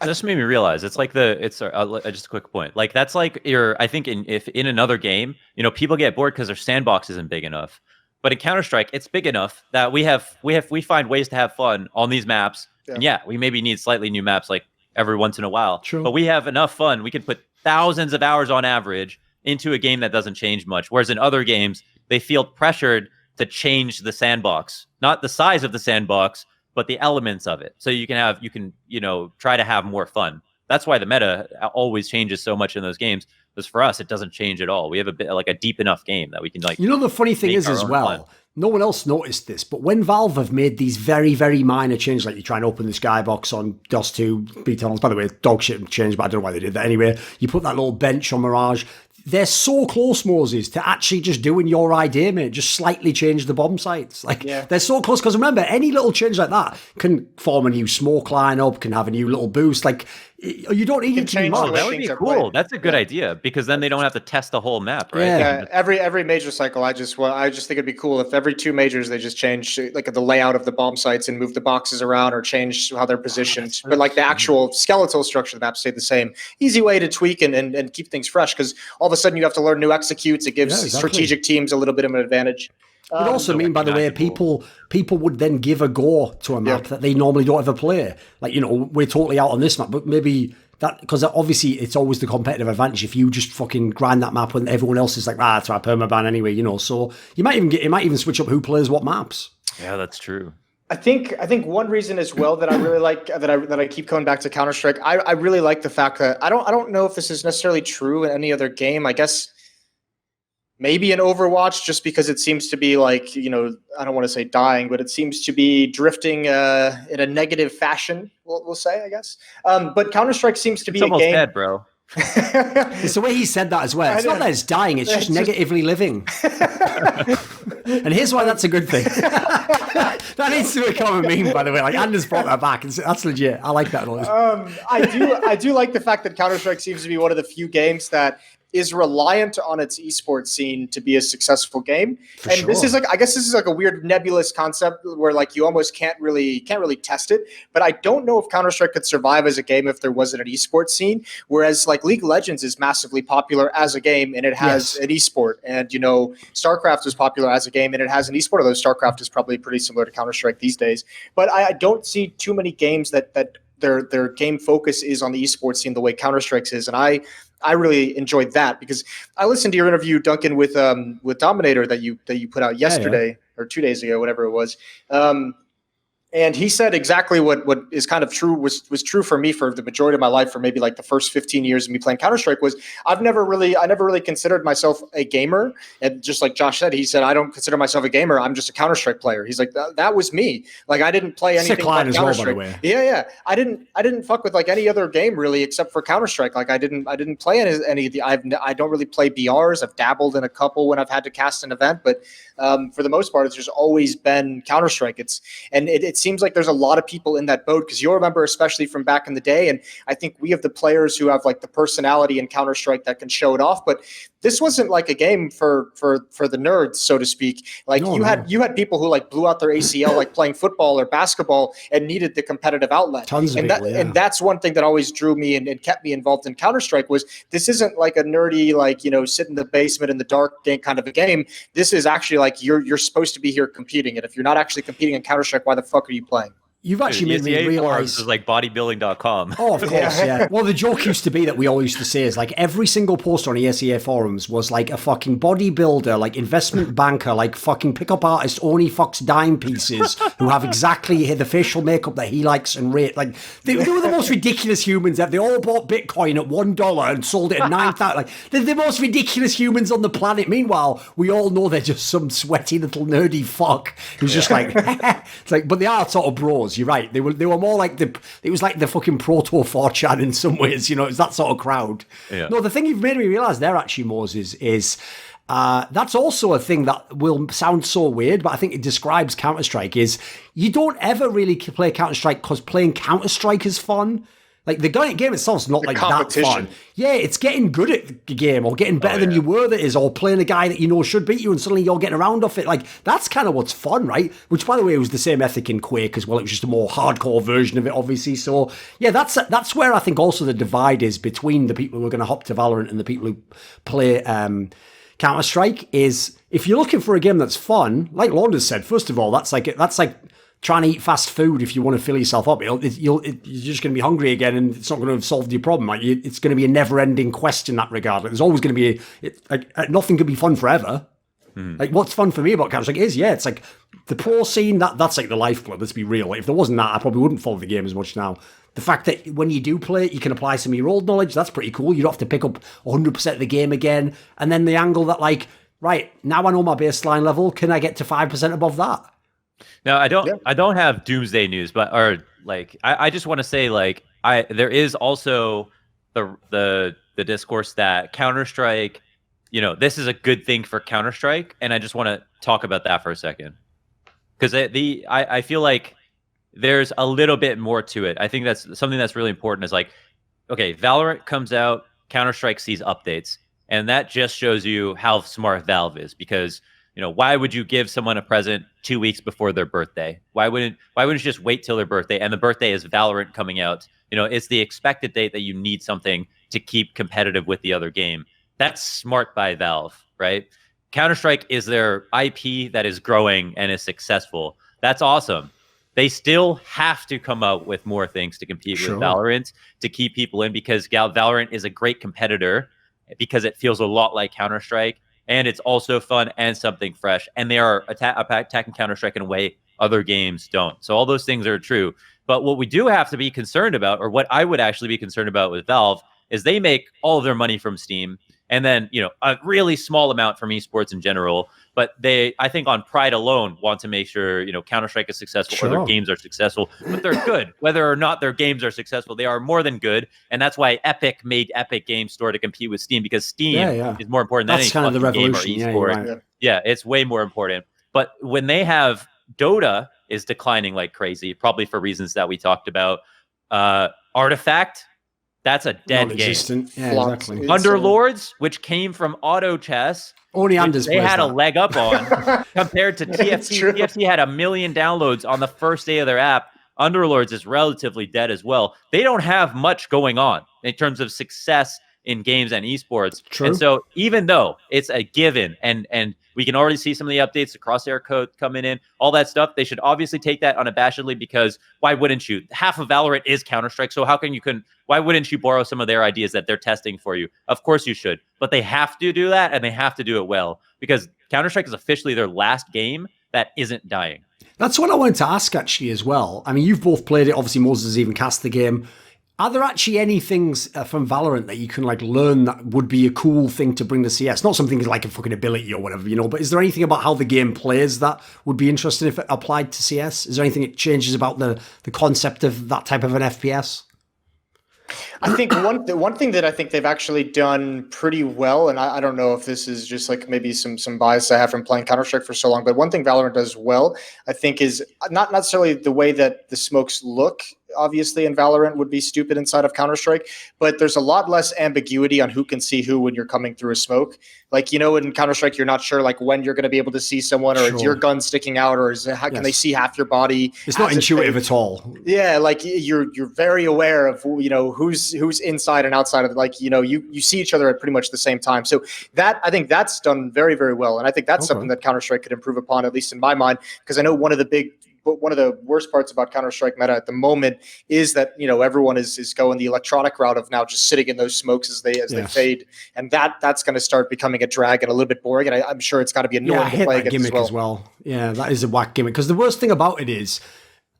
This made me realize it's like just a quick point. Like, that's like I think if in another game, people get bored because their sandbox isn't big enough. But in Counter-Strike, it's big enough that we find ways to have fun on these maps. Yeah. And we maybe need slightly new maps like every once in a while. True. But we have enough fun. We can put thousands of hours on average into a game that doesn't change much. Whereas in other games, they feel pressured to change the sandbox, not the size of the sandbox, but the elements of it. So you can try to have more fun. That's why the meta always changes so much in those games. Because for us, it doesn't change at all. We have a bit like a deep enough game that we can like. The funny thing is as well, fun. No one else noticed this, but when Valve have made these very, very minor changes, like you try and open the skybox on DOS 2 B-Tunnels, by the way, dog shit changed, but I don't know why they did that anyway. You put that little bench on Mirage. They're so close, Moses, to actually just doing your idea, mate. Just slightly change the bomb sites. Like, they're so close. Because remember, any little change like that can form a new smoke lineup, can have a new little boost. Like, you don't need to change. That would be cool. That's a good idea, because then they don't have to test the whole map, right? Yeah. Every major cycle, I just think it'd be cool if every 2 majors they just change like the layout of the bomb sites and move the boxes around or change how they're positioned. But like the actual skeletal structure of the map stayed the same. Easy way to tweak and keep things fresh, because all of a sudden you have to learn new executes. It gives strategic teams a little bit of an advantage. It also mean, by the way, people would then give a go to a map that they normally don't ever play. Like, we're totally out on this map, but maybe that, because obviously it's always the competitive advantage if you just fucking grind that map when everyone else is like, that's our permaban anyway, So you might even switch up who plays what maps. Yeah, that's true. I think one reason as well that I really like that I keep coming back to Counter-Strike. I really like the fact that I don't know if this is necessarily true in any other game. I guess maybe an Overwatch, just because it seems to be like, you know, I don't want to say dying, but it seems to be drifting in a negative fashion, we'll say, I guess. But Counter-Strike seems to be It's almost a game. dead, bro. It's the way he said that as well. It's not that it's dying, it's just negatively living. And here's why that's a good thing. That needs to become a meme, by the way. Like, Anders brought that back. That's legit. I like that. I do like the fact that Counter-Strike seems to be one of the few games that is reliant on its esports scene to be a successful game. This is like, I guess this is like a weird nebulous concept where like you almost can't really test it. But I don't know if Counter-Strike could survive as a game if there wasn't an esports scene. Whereas like League of Legends is massively popular as a game and it has an esport. And, you know, StarCraft was popular as a game and it has an esport, although StarCraft is probably pretty similar to Counter-Strike these days. But I don't see too many games that their game focus is on the esports scene the way Counter-Strike's is. And I really enjoyed that because I listened to your interview, Duncan, with Dominator that you put out yesterday or 2 days ago, whatever it was. And he said exactly what is kind of true was true for me for the majority of my life, for maybe like the first 15 years of me playing Counter-Strike, was I never really considered myself a gamer. And just like Josh said, he said, I don't consider myself a gamer. I'm just a Counter-Strike player. He's like, that was me. Like, I didn't play anything but Counter-Strike. Well, yeah. I didn't fuck with like any other game really except for Counter-Strike. Like I didn't play any of the, I don't really play BRs. I've dabbled in a couple when I've had to cast an event, but for the most part, it's just always been Counter-Strike. It seems like there's a lot of people in that boat because you'll remember, especially from back in the day. And I think we have the players who have like the personality in Counter-Strike that can show it off. But this wasn't like a game for the nerds, so to speak. Like you had people who like blew out their ACL like playing football or basketball and needed the competitive outlet. Tons of people, and that's one thing that always drew me and kept me involved in Counter-Strike was this isn't like a nerdy, like, you know, sit in the basement in the dark game kind of a game. This is actually like you're supposed to be here competing. And if you're not actually competing in Counter-Strike, why the fuck are you playing? You've actually made me realize is like bodybuilding.com. Oh, of course, yeah. Well, the joke used to be that we all used to say is like every single post on ESEA forums was like a fucking bodybuilder, like investment banker, like fucking pickup artist only fucks dime pieces who have exactly the facial makeup that he likes and rate. Like they were the most ridiculous humans that they all bought Bitcoin at $1 and sold it at 9,000. Like they're the most ridiculous humans on the planet. Meanwhile, we all know they're just some sweaty little nerdy fuck who's just like, it's like, but they are sort of bros. You're right. They were more like it was like the fucking proto 4chan in some ways, you know, it's that sort of crowd. Yeah. No, the thing you've made me realize there actually, Moses, is that's also a thing that will sound so weird, but I think it describes Counter-Strike is you don't ever really play Counter-Strike because playing Counter-Strike is fun. Like the game itself is not like that fun. Yeah, it's getting good at the game or getting better than you were that is, or playing a guy that you know should beat you and suddenly you're getting around off it. Like that's kind of what's fun, right? Which, by the way, was the same ethic in Quake as well. It was just a more hardcore version of it, obviously. So yeah, that's where I think also the divide is between the people who are going to hop to Valorant and the people who play Counter-Strike. Is if you're looking for a game that's fun, like Launders said, first of all, that's like trying to eat fast food. If you want to fill yourself up, you're just going to be hungry again, and it's not going to have solved your problem. Like it's going to be a never-ending quest in that regard. Like, there's always going to be nothing can be fun forever. Like what's fun for me about Counter-Strike is it's like the pro scene. That's like the lifeblood. Let's be real. Like, if there wasn't that, I probably wouldn't follow the game as much now. The fact that when you do play it, you can apply some of your old knowledge. That's pretty cool. You don't have to pick up 100% of the game again. And then the angle that like, right now I know my baseline level. Can I get to 5% above that? No, I don't have doomsday news, but I just want to say like there is also the discourse that Counter-Strike, you know, this is a good thing for Counter-Strike, and I just want to talk about that for a second because I feel like there's a little bit more to it. I think that's something that's really important. Is like, okay, Valorant comes out, Counter-Strike sees updates, and that just shows you how smart Valve is because, you know, why would you give someone a present 2 weeks before their birthday? Why wouldn't you just wait till their birthday? And the birthday is Valorant coming out. You know, it's the expected date that you need something to keep competitive with the other game. That's smart by Valve, right? Counter-Strike is their IP that is growing and is successful. That's awesome. They still have to come out with more things to compete with Valorant to keep people in because Valorant is a great competitor because it feels a lot like Counter-Strike. And it's also fun and something fresh. And they are attacking Counter-Strike in a way other games don't. So all those things are true. But what we do have to be concerned about, or what I would actually be concerned about with Valve, is they make all of their money from Steam. and then a really small amount from esports in general. But they, I think, on pride alone, want to make sure Counter-Strike is successful or their games are successful. But they're good, whether or not their games are successful. They are more than good, and that's why Epic made Epic Games Store to compete with Steam, because Steam is more important than any kind of the revolution. Game or esport. It's way more important. But when they have Dota is declining like crazy, probably for reasons that we talked about. Artifact, that's a dead game. Yeah, exactly. Underlords, which came from Auto Chess, only Anders they had that. a leg up on compared to TFT. TFT had 1 million downloads on the first day of their app. Underlords is relatively dead as well. They don't have much going on in terms of success in games and esports. True. And so even though it's a given and we can already see some of the updates, the crosshair code coming in, all that stuff, they should obviously take that unabashedly, because why wouldn't you? Half of Valorant is Counter-Strike, so why wouldn't you borrow some of their ideas that they're testing for you? Of course you should, but they have to do that, and they have to do it well, because Counter-Strike is officially their last game that isn't dying. That's what I wanted to ask actually as well. I mean, you've both played it. Obviously, Moses has even cast the game. Are there actually any things from Valorant that you can learn that would be a cool thing to bring to CS? Not something like a fucking ability or whatever, but is there anything about how the game plays that would be interesting if it applied to CS? Is there anything that changes about the concept of that type of an FPS? I think one thing that I think they've actually done pretty well, and I don't know if this is just maybe some bias I have from playing Counter-Strike for so long, but one thing Valorant does well, I think, is not necessarily the way that the smokes look. Obviously, in Valorant would be stupid inside of Counter-Strike, but there's a lot less ambiguity on who can see who when you're coming through a smoke. In Counter-Strike, you're not sure when you're going to be able to see someone, or is your gun sticking out, or can they see half your body? It's not intuitive at all. Yeah, you're very aware of who's inside and outside of it. You see each other at pretty much the same time. So that, I think that's done very, very well, and I think that's something that Counter-Strike could improve upon, at least in my mind, because I know one of the worst parts about Counter-Strike meta at the moment is that everyone is going the electronic route of now just sitting in those smokes as they fade, and that's going to start becoming a drag and a little bit boring. And I'm sure it's got to be annoying to play against as well. Yeah, that is a whack gimmick, because the worst thing about it is,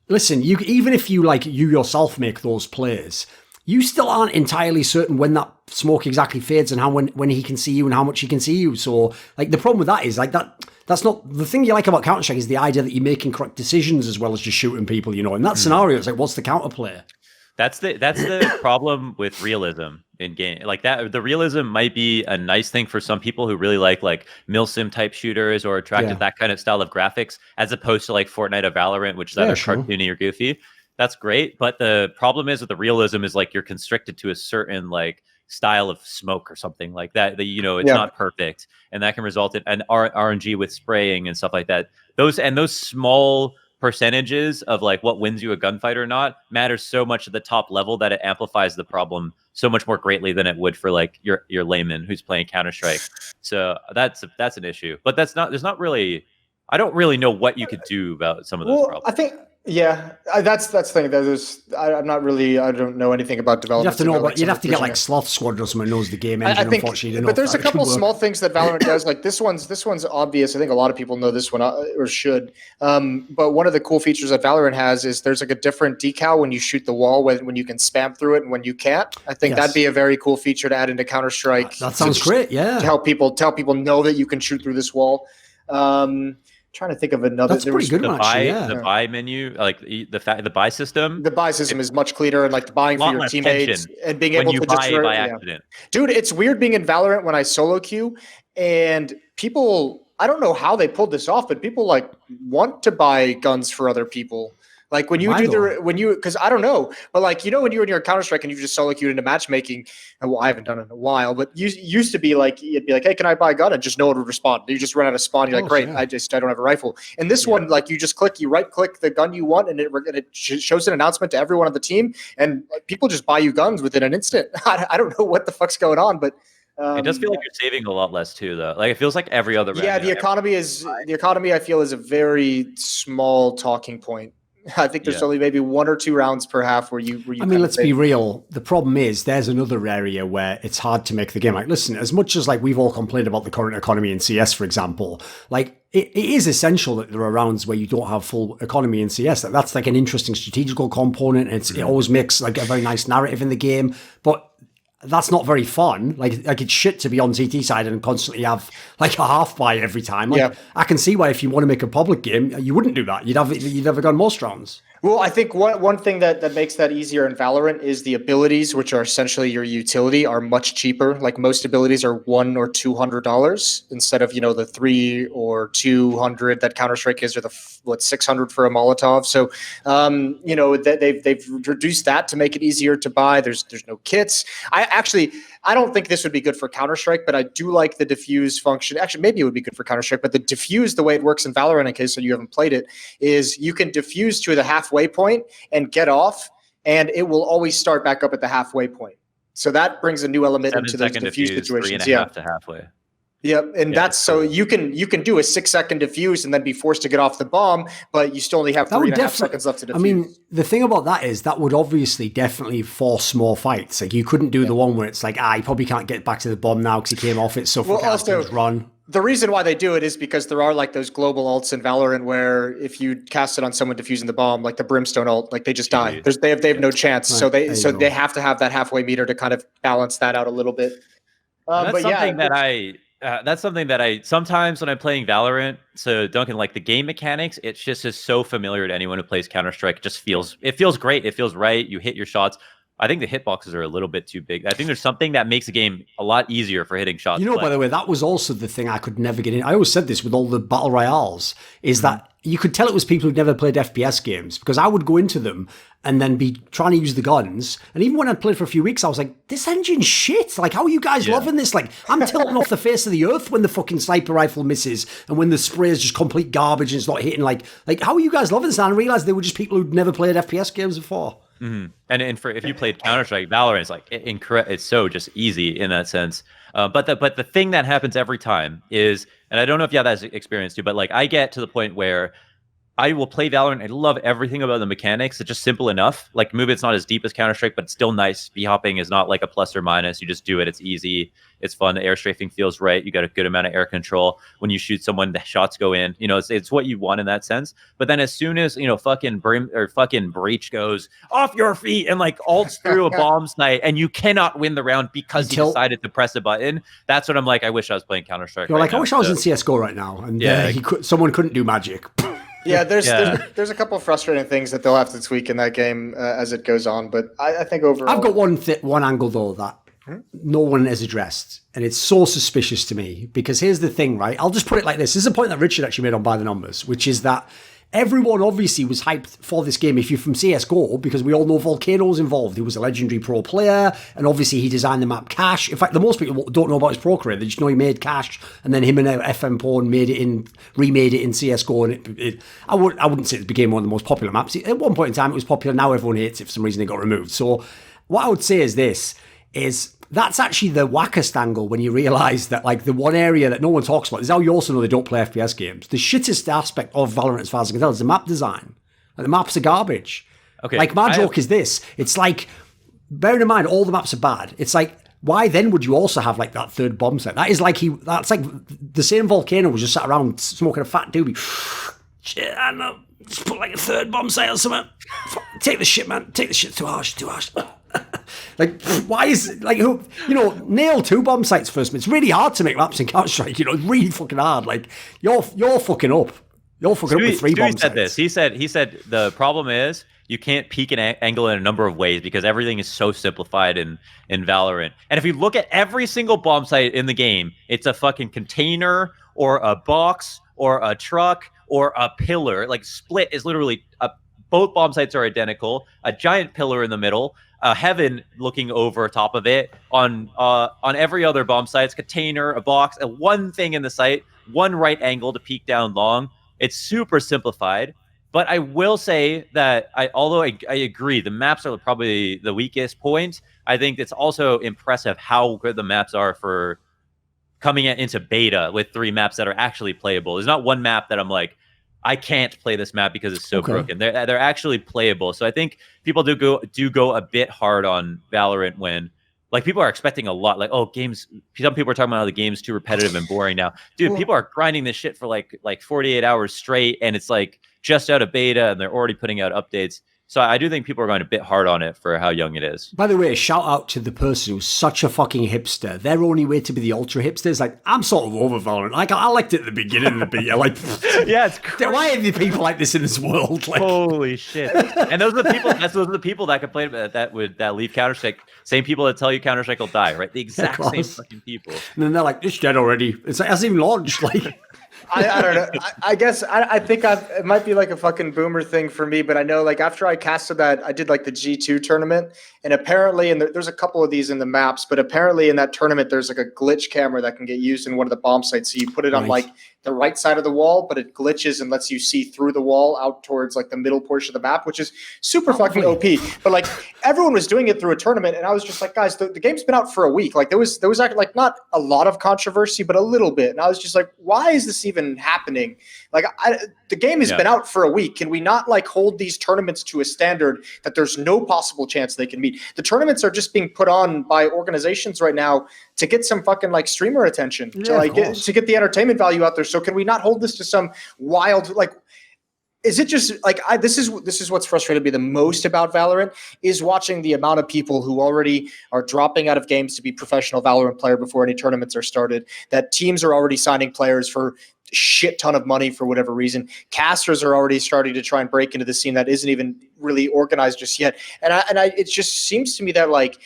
listen, even if you you yourself make those plays, you still aren't entirely certain when that smoke exactly fades and when he can see you and how much he can see you. So the problem with that is that's not the thing you like about Counter-Strike, is the idea that you're making correct decisions as well as just shooting people, in that scenario. It's what's the counterplay? That's the problem with realism in game. The realism might be a nice thing for some people who really like milsim type shooters or attracted that kind of style of graphics, as opposed to Fortnite or Valorant, which is either cartoony or goofy. That's great, but the problem is with the realism is you're constricted to a certain style of smoke or something like that. It's not perfect, and that can result in an RNG with spraying and stuff like that. Those small percentages of what wins you a gunfight or not matters so much at the top level that it amplifies the problem so much more greatly than it would for your layman who's playing Counter-Strike. So that's an issue, but I don't really know what you could do about some of those problems. I think. Yeah, that's the thing. I don't know anything about development. You'd have to get Sloth Squad or someone who knows the game engine. I think, unfortunately, but there's a couple small things that Valorant does. This one's obvious. I think a lot of people know this one or should. But one of the cool features that Valorant has is there's a different decal when you shoot the wall, when you can spam through it and when you can't. I think that'd be a very cool feature to add into Counter-Strike. That sounds great. Yeah, to help people know that you can shoot through this wall. Trying to think of another. That's pretty good. The buy menu, the buy system. The buy system is much cleaner, and the buying for your teammates and being able to buy by accident. Dude, it's weird being in Valorant when I solo queue, and people. I don't know how they pulled this off, but people want to buy guns for other people. When you because I don't know, but when you're in your Counter-Strike and you just solo queued into matchmaking, and I haven't done it in a while, but used to be you'd be hey, can I buy a gun? And just no one would respond. You just run out of spawn. You're great. Yeah. I don't have a rifle. And this one, you just you right click the gun you want, and it shows an announcement to everyone on the team, and people just buy you guns within an instant. I don't know what the fuck's going on, but. It does feel like you're saving a lot less too, though. It feels like every other round. Yeah, the economy I feel is a very small talking point. I think there's only maybe 1 or 2 rounds per half where you. I mean, let's be real. The problem is there's another area where it's hard to make the game. Listen, as much as we've all complained about the current economy in CS, for example, it is essential that there are rounds where you don't have full economy in CS. That's an interesting strategical component. It always makes a very nice narrative in the game, but. that's not very fun. Like it's shit to be on CT side and constantly have like a half buy every time. Like, I can see why if you want to make a public game, you wouldn't do that. You'd have gone most rounds. Well, I think one thing that makes that easier in Valorant is the abilities, which are essentially your utility, are much cheaper. Like most abilities are $100 or $200 instead of the $300 or $200 that Counter-Strike is, or the $600 for a Molotov. So they've reduced that to make it easier to buy. There's no kits. I don't think this would be good for Counter-Strike, but I do like the diffuse function. Actually, maybe it would be good for Counter-Strike, but the diffuse, the way it works in Valorant, in case you haven't played it, is you can diffuse to the halfway point and get off, and it will always start back up at the halfway point. So that brings a new element into those diffuse situations. 3.5 to halfway. Yeah, and that's so you can do a 6-second diffuse and then be forced to get off the bomb, but you still only have 3.5 seconds left to diffuse. I mean, the thing about that is that would obviously definitely force more fights. Like you couldn't do the one where it's like, he probably can't get back to the bomb now because he came off it, so run. The reason why they do it is because there are like those global ults in Valorant where if you cast it on someone diffusing the bomb, like the Brimstone ult, like they just die. They have no chance. Right. So they have to have that halfway meter to kind of balance that out a little bit. That's something that I sometimes when I'm playing Valorant. So Duncan, like the game mechanics, it's just is so familiar to anyone who plays Counter-Strike. It feels great. It feels right. You hit your shots. I think the hitboxes are a little bit too big. I think there's something that makes the game a lot easier for hitting shots. By the way, that was also the thing I could never get in. I always said this with all the battle royales, is that you could tell it was people who'd never played FPS games, because I would go into them and then be trying to use the guns. And even when I'd played for a few weeks, I was like, this engine's shit. Like, how are you guys loving this? Like, I'm tilting off the face of the earth when the fucking sniper rifle misses and when the spray is just complete garbage and it's not hitting. Like how are you guys loving this? And I realized they were just people who'd never played FPS games before. Mm-hmm. And if you played Counter-Strike, Valorant is like it's so just easy in that sense. But the thing that happens every time is, and I don't know if you have that experience too, but like I get to the point where I will play Valorant. I love everything about the mechanics. It's just simple enough. Like movement's not as deep as Counter-Strike, but it's still nice. V-hopping is not like a plus or minus. You just do it. It's easy. It's fun. The air strafing feels right. You got a good amount of air control. When you shoot someone, the shots go in. It's what you want in that sense. But then as soon as fucking Breach goes off your feet and like ults through a bomb snipe, and you cannot win the round because he decided to press a button, that's what I'm like. I wish I was playing Counter-Strike. You're like, I wish I was in CS:GO right now, and someone couldn't do magic. Yeah, there's a couple of frustrating things that they'll have to tweak in that game as it goes on, but I think overall, I've got one angle though that no one has addressed, and it's so suspicious to me, because here's the thing, right? I'll just put it like this. This is a point that Richard actually made on By the Numbers, which is that everyone obviously was hyped for this game if you're from CSGO, because we all know Volcano's involved. He was a legendary pro player, and obviously he designed the map Cash. In fact, the most people don't know about his pro career. They just know he made Cash, and then him and FM Porn remade it in CSGO, and I wouldn't say it became one of the most popular maps. At one point in time it was popular, now everyone hates it for some reason. It got removed. So what I would say is this, is that's actually the wackest angle when you realise that like the one area that no one talks about is how you also know they don't play FPS games. The shittest aspect of Valorant, as far as I can tell, is the map design. Like, the maps are garbage. Okay. Like my joke is this. It's like, bearing in mind all the maps are bad, it's like, why then would you also have like that third bomb set? That's like the same Volcano was just sat around smoking a fat doobie. Shit, I don't know. Just put like a third bomb set or something. Take the shit, man. Take the shit. Too harsh. Like, why is, like, nail 2 bomb sites first. It's really hard to make maps in Counter-Strike. It's really fucking hard. Like, you're fucking up. You're fucking up with 3 bomb sites. He said the problem is you can't peek an angle in a number of ways because everything is so simplified in Valorant. And if you look at every single bomb site in the game, it's a fucking container or a box or a truck or a pillar. Like, split is literally both bomb sites are identical. A giant pillar in the middle. Heaven looking over top of it. On every other bomb site, it's container, a box, and one thing in the site, one right angle to peek down long. It's super simplified. But I will say that although I agree, the maps are probably the weakest point. I think it's also impressive how good the maps are for coming into beta with 3 maps that are actually playable. There's not one map that I'm like, I can't play this map because it's so broken. They're actually playable. So I think people do go a bit hard on Valorant when, like, people are expecting a lot. Like, games. Some people are talking about how the game's too repetitive and boring now. Dude, people are grinding this shit for like 48 hours straight, and it's like just out of beta, and they're already putting out updates. So I do think people are going a bit hard on it for how young it is. By the way, shout out to the person who's such a fucking hipster. Their only way to be the ultra hipster is like, I'm sort of over Valorant. Like, I liked it at the beginning of the beta. Like, yeah, it's crazy. Why are there people like this in this world? Like, holy shit! And those are the people. Those are the people that complain about that leave Counter-Strike. Same people that tell you Counter-Strike will die, right? The exact same fucking people. And then they're like, it's dead already. It's like, it hasn't even launched. Like. I don't know. I guess I think it might be like a fucking boomer thing for me, but I know like after I casted that, I did like the G2 tournament, and apparently, and there's a couple of these in the maps, but apparently in that tournament, there's like a glitch camera that can get used in one of the bomb sites. So you put it on like the right side of the wall, but it glitches and lets you see through the wall out towards like the middle portion of the map, which is super fucking OP. But like everyone was doing it through a tournament, and I was just like, guys, the game's been out for a week. Like there was actually like not a lot of controversy, but a little bit. And I was just like, why is this even happening? Like the game has been out for a week. Can we not like hold these tournaments to a standard that there's no possible chance they can meet? The tournaments are just being put on by organizations right now to get some fucking like streamer attention, to get the entertainment value out there. So can we not hold this to some wild like? Is it just like this is what's frustrated me the most about Valorant is watching the amount of people who already are dropping out of games to be professional Valorant player before any tournaments are started, that teams are already signing players for shit ton of money for whatever reason. Casters are already starting to try and break into the scene that isn't even really organized just yet. And it just seems to me that like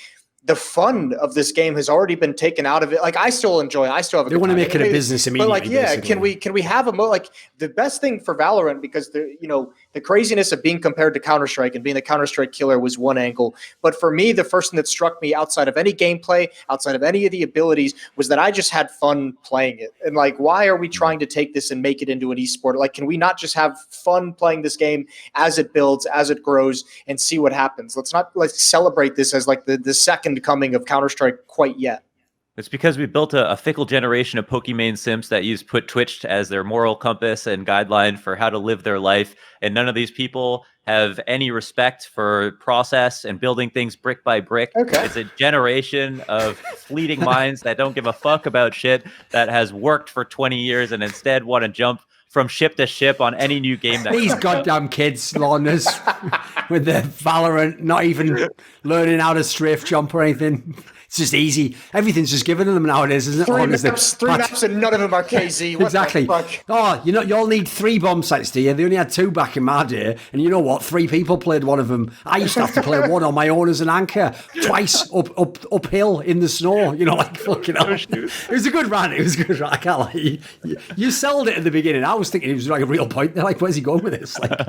the fun of this game has already been taken out of it. Like I still enjoy it. I still have a They want to make it a business immediately. But like, yeah, basically. can we have like the best thing for Valorant, because the craziness of being compared to Counter-Strike and being the Counter-Strike killer was one angle. But for me, the first thing that struck me outside of any gameplay, outside of any of the abilities, was that I just had fun playing it. And like, why are we trying to take this and make it into an esport? Like, can we not just have fun playing this game as it builds, as it grows, and see what happens? Let's celebrate this as like the second coming of Counter-Strike quite yet. It's because we built a fickle generation of Pokimane simps that put Twitch as their moral compass and guideline for how to live their life. And none of these people have any respect for process and building things brick by brick. Okay. It's a generation of fleeting minds that don't give a fuck about shit, that has worked for 20 years and instead want to jump from ship to ship on any new game. These goddamn kids, launders, with their Valorant, not even learning how to strafe jump or anything. It's just easy. Everything's just given to them nowadays, isn't it? Three maps and none of them are KZ. What exactly. the fuck? Oh, you all need 3 bomb sites, do you? They only had 2 back in my day. And you know what? 3 people played one of them. I used to have to play one on my own as an anchor, twice uphill in the snow. Like fucking hell. It was a good rant. I can't lie. You sold it at the beginning. I was thinking it was like a real point. They're like, where's he going with this? Like,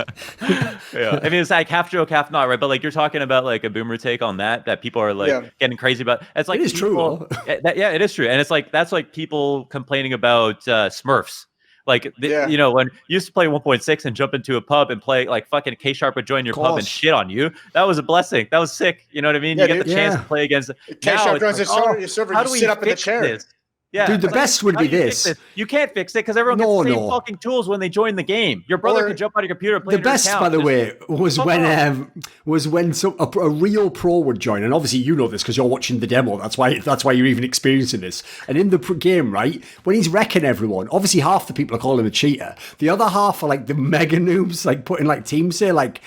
yeah. I mean, it's like half joke, half not, right? But like you're talking about like a boomer take on that people are like getting crazy about. It's like it is people, true. Yeah, it is true, and it's like that's like people complaining about Smurfs. Like when you used to play 1.6 and jump into a pub and play, like fucking K Sharp would join your pub and shit on you. That was a blessing. That was sick. You know what I mean? Yeah, you get the chance to play against K Sharp joins your server. How You do we sit up in the fix chair. this? Yeah, dude, the best would be this. You can't fix it because everyone gets the same fucking tools when they join the game. Your brother can jump on your computer and play. The best, by the way, was when a real pro would join, and obviously you know this because you're watching the demo. That's why you're even experiencing this. And in the game, right, when he's wrecking everyone, obviously half the people are calling him a cheater. The other half are like the mega noobs, like putting like teams here, like,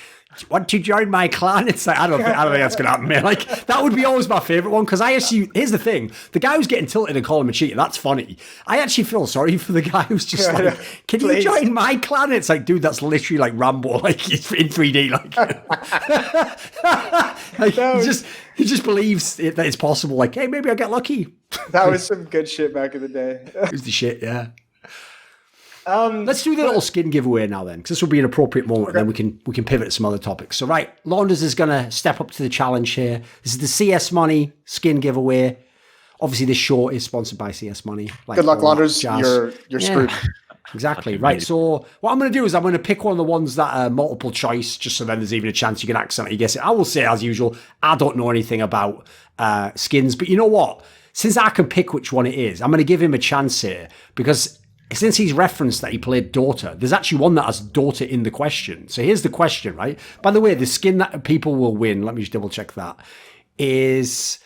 want to join my clan? It's like, I don't think that's going to happen, man. Like, that would be always my favourite one, because here's the thing, the guy who's getting tilted and calling him a cheater, that's funny. I actually feel sorry for the guy who's just like, can you join my clan? It's like, dude, that's literally like Rambo, like he's in 3D, he just believes that it's possible, like, hey, maybe I'll get lucky. That was some good shit back in the day. It was the shit, yeah. Let's do the little skin giveaway now then, because this will be an appropriate moment, and then we can pivot to some other topics. So right, Launders is going to step up to the challenge here. This is the CS Money skin giveaway. Obviously, this show is sponsored by CS Money. Like, good luck, Launders. You're screwed. Exactly. Right. So what I'm going to do is I'm going to pick one of the ones that are multiple choice, just so then there's even a chance you can accidentally guess it. I will say, as usual, I don't know anything about skins, but you know what? Since I can pick which one it is, I'm going to give him a chance here, because since he's referenced that he played Dota, there's actually one that has Dota in the question. So here's the question, right? By the way, the skin that people will win, let me just double check that, is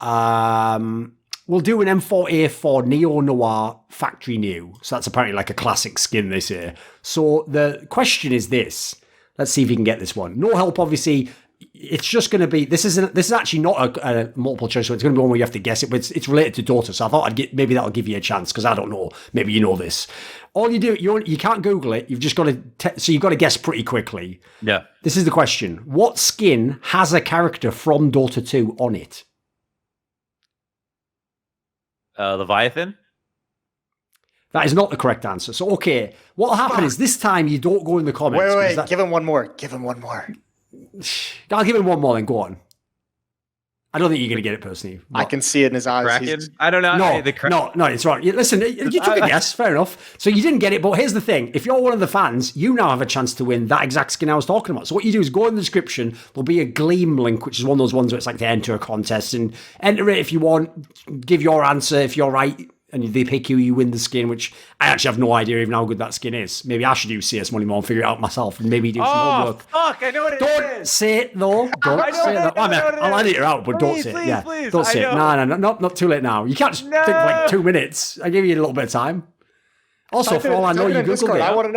we'll do an M4A4 Neo Noir Factory New. So that's apparently like a classic skin, they say. So the question is this. Let's see if you can get this one. No help, obviously. It's just going to be. This is actually not a multiple choice. So it's going to be one where you have to guess it. But it's related to Dota, so I thought maybe that'll give you a chance because I don't know. Maybe you know this. All you do, you can't Google it. You've just got to. So you've got to guess pretty quickly. Yeah. This is the question: what skin has a character from Dota 2 on it? Leviathan. That is not the correct answer. So okay, what'll happen is this time you don't go in the comments. Wait. Give him one more. Give him one more. I'll give him one more. Then go on. I don't think you're going to get it personally. I can see it in his eyes. Kraken? I don't know. No, it's right. Listen, you took a guess. Fair enough. So you didn't get it, but here's the thing. If you're one of the fans, you now have a chance to win that exact skin I was talking about. So what you do is go in the description. There'll be a Gleam link, which is one of those ones where it's like to enter a contest and enter it if you want. Give your answer. If you're right and they pick you, you win the skin, which I actually have no idea even how good that skin is. Maybe I should use CS Money More and figure it out myself and maybe do some homework. Fuck, I know what it is. Don't say it, though. Don't say that. I'll edit it out, but don't say it. Yeah, please. don't say it. No, not too late now. You can't just think for like 2 minutes. I give you a little bit of time. Also, for all I know, you Googled it. I want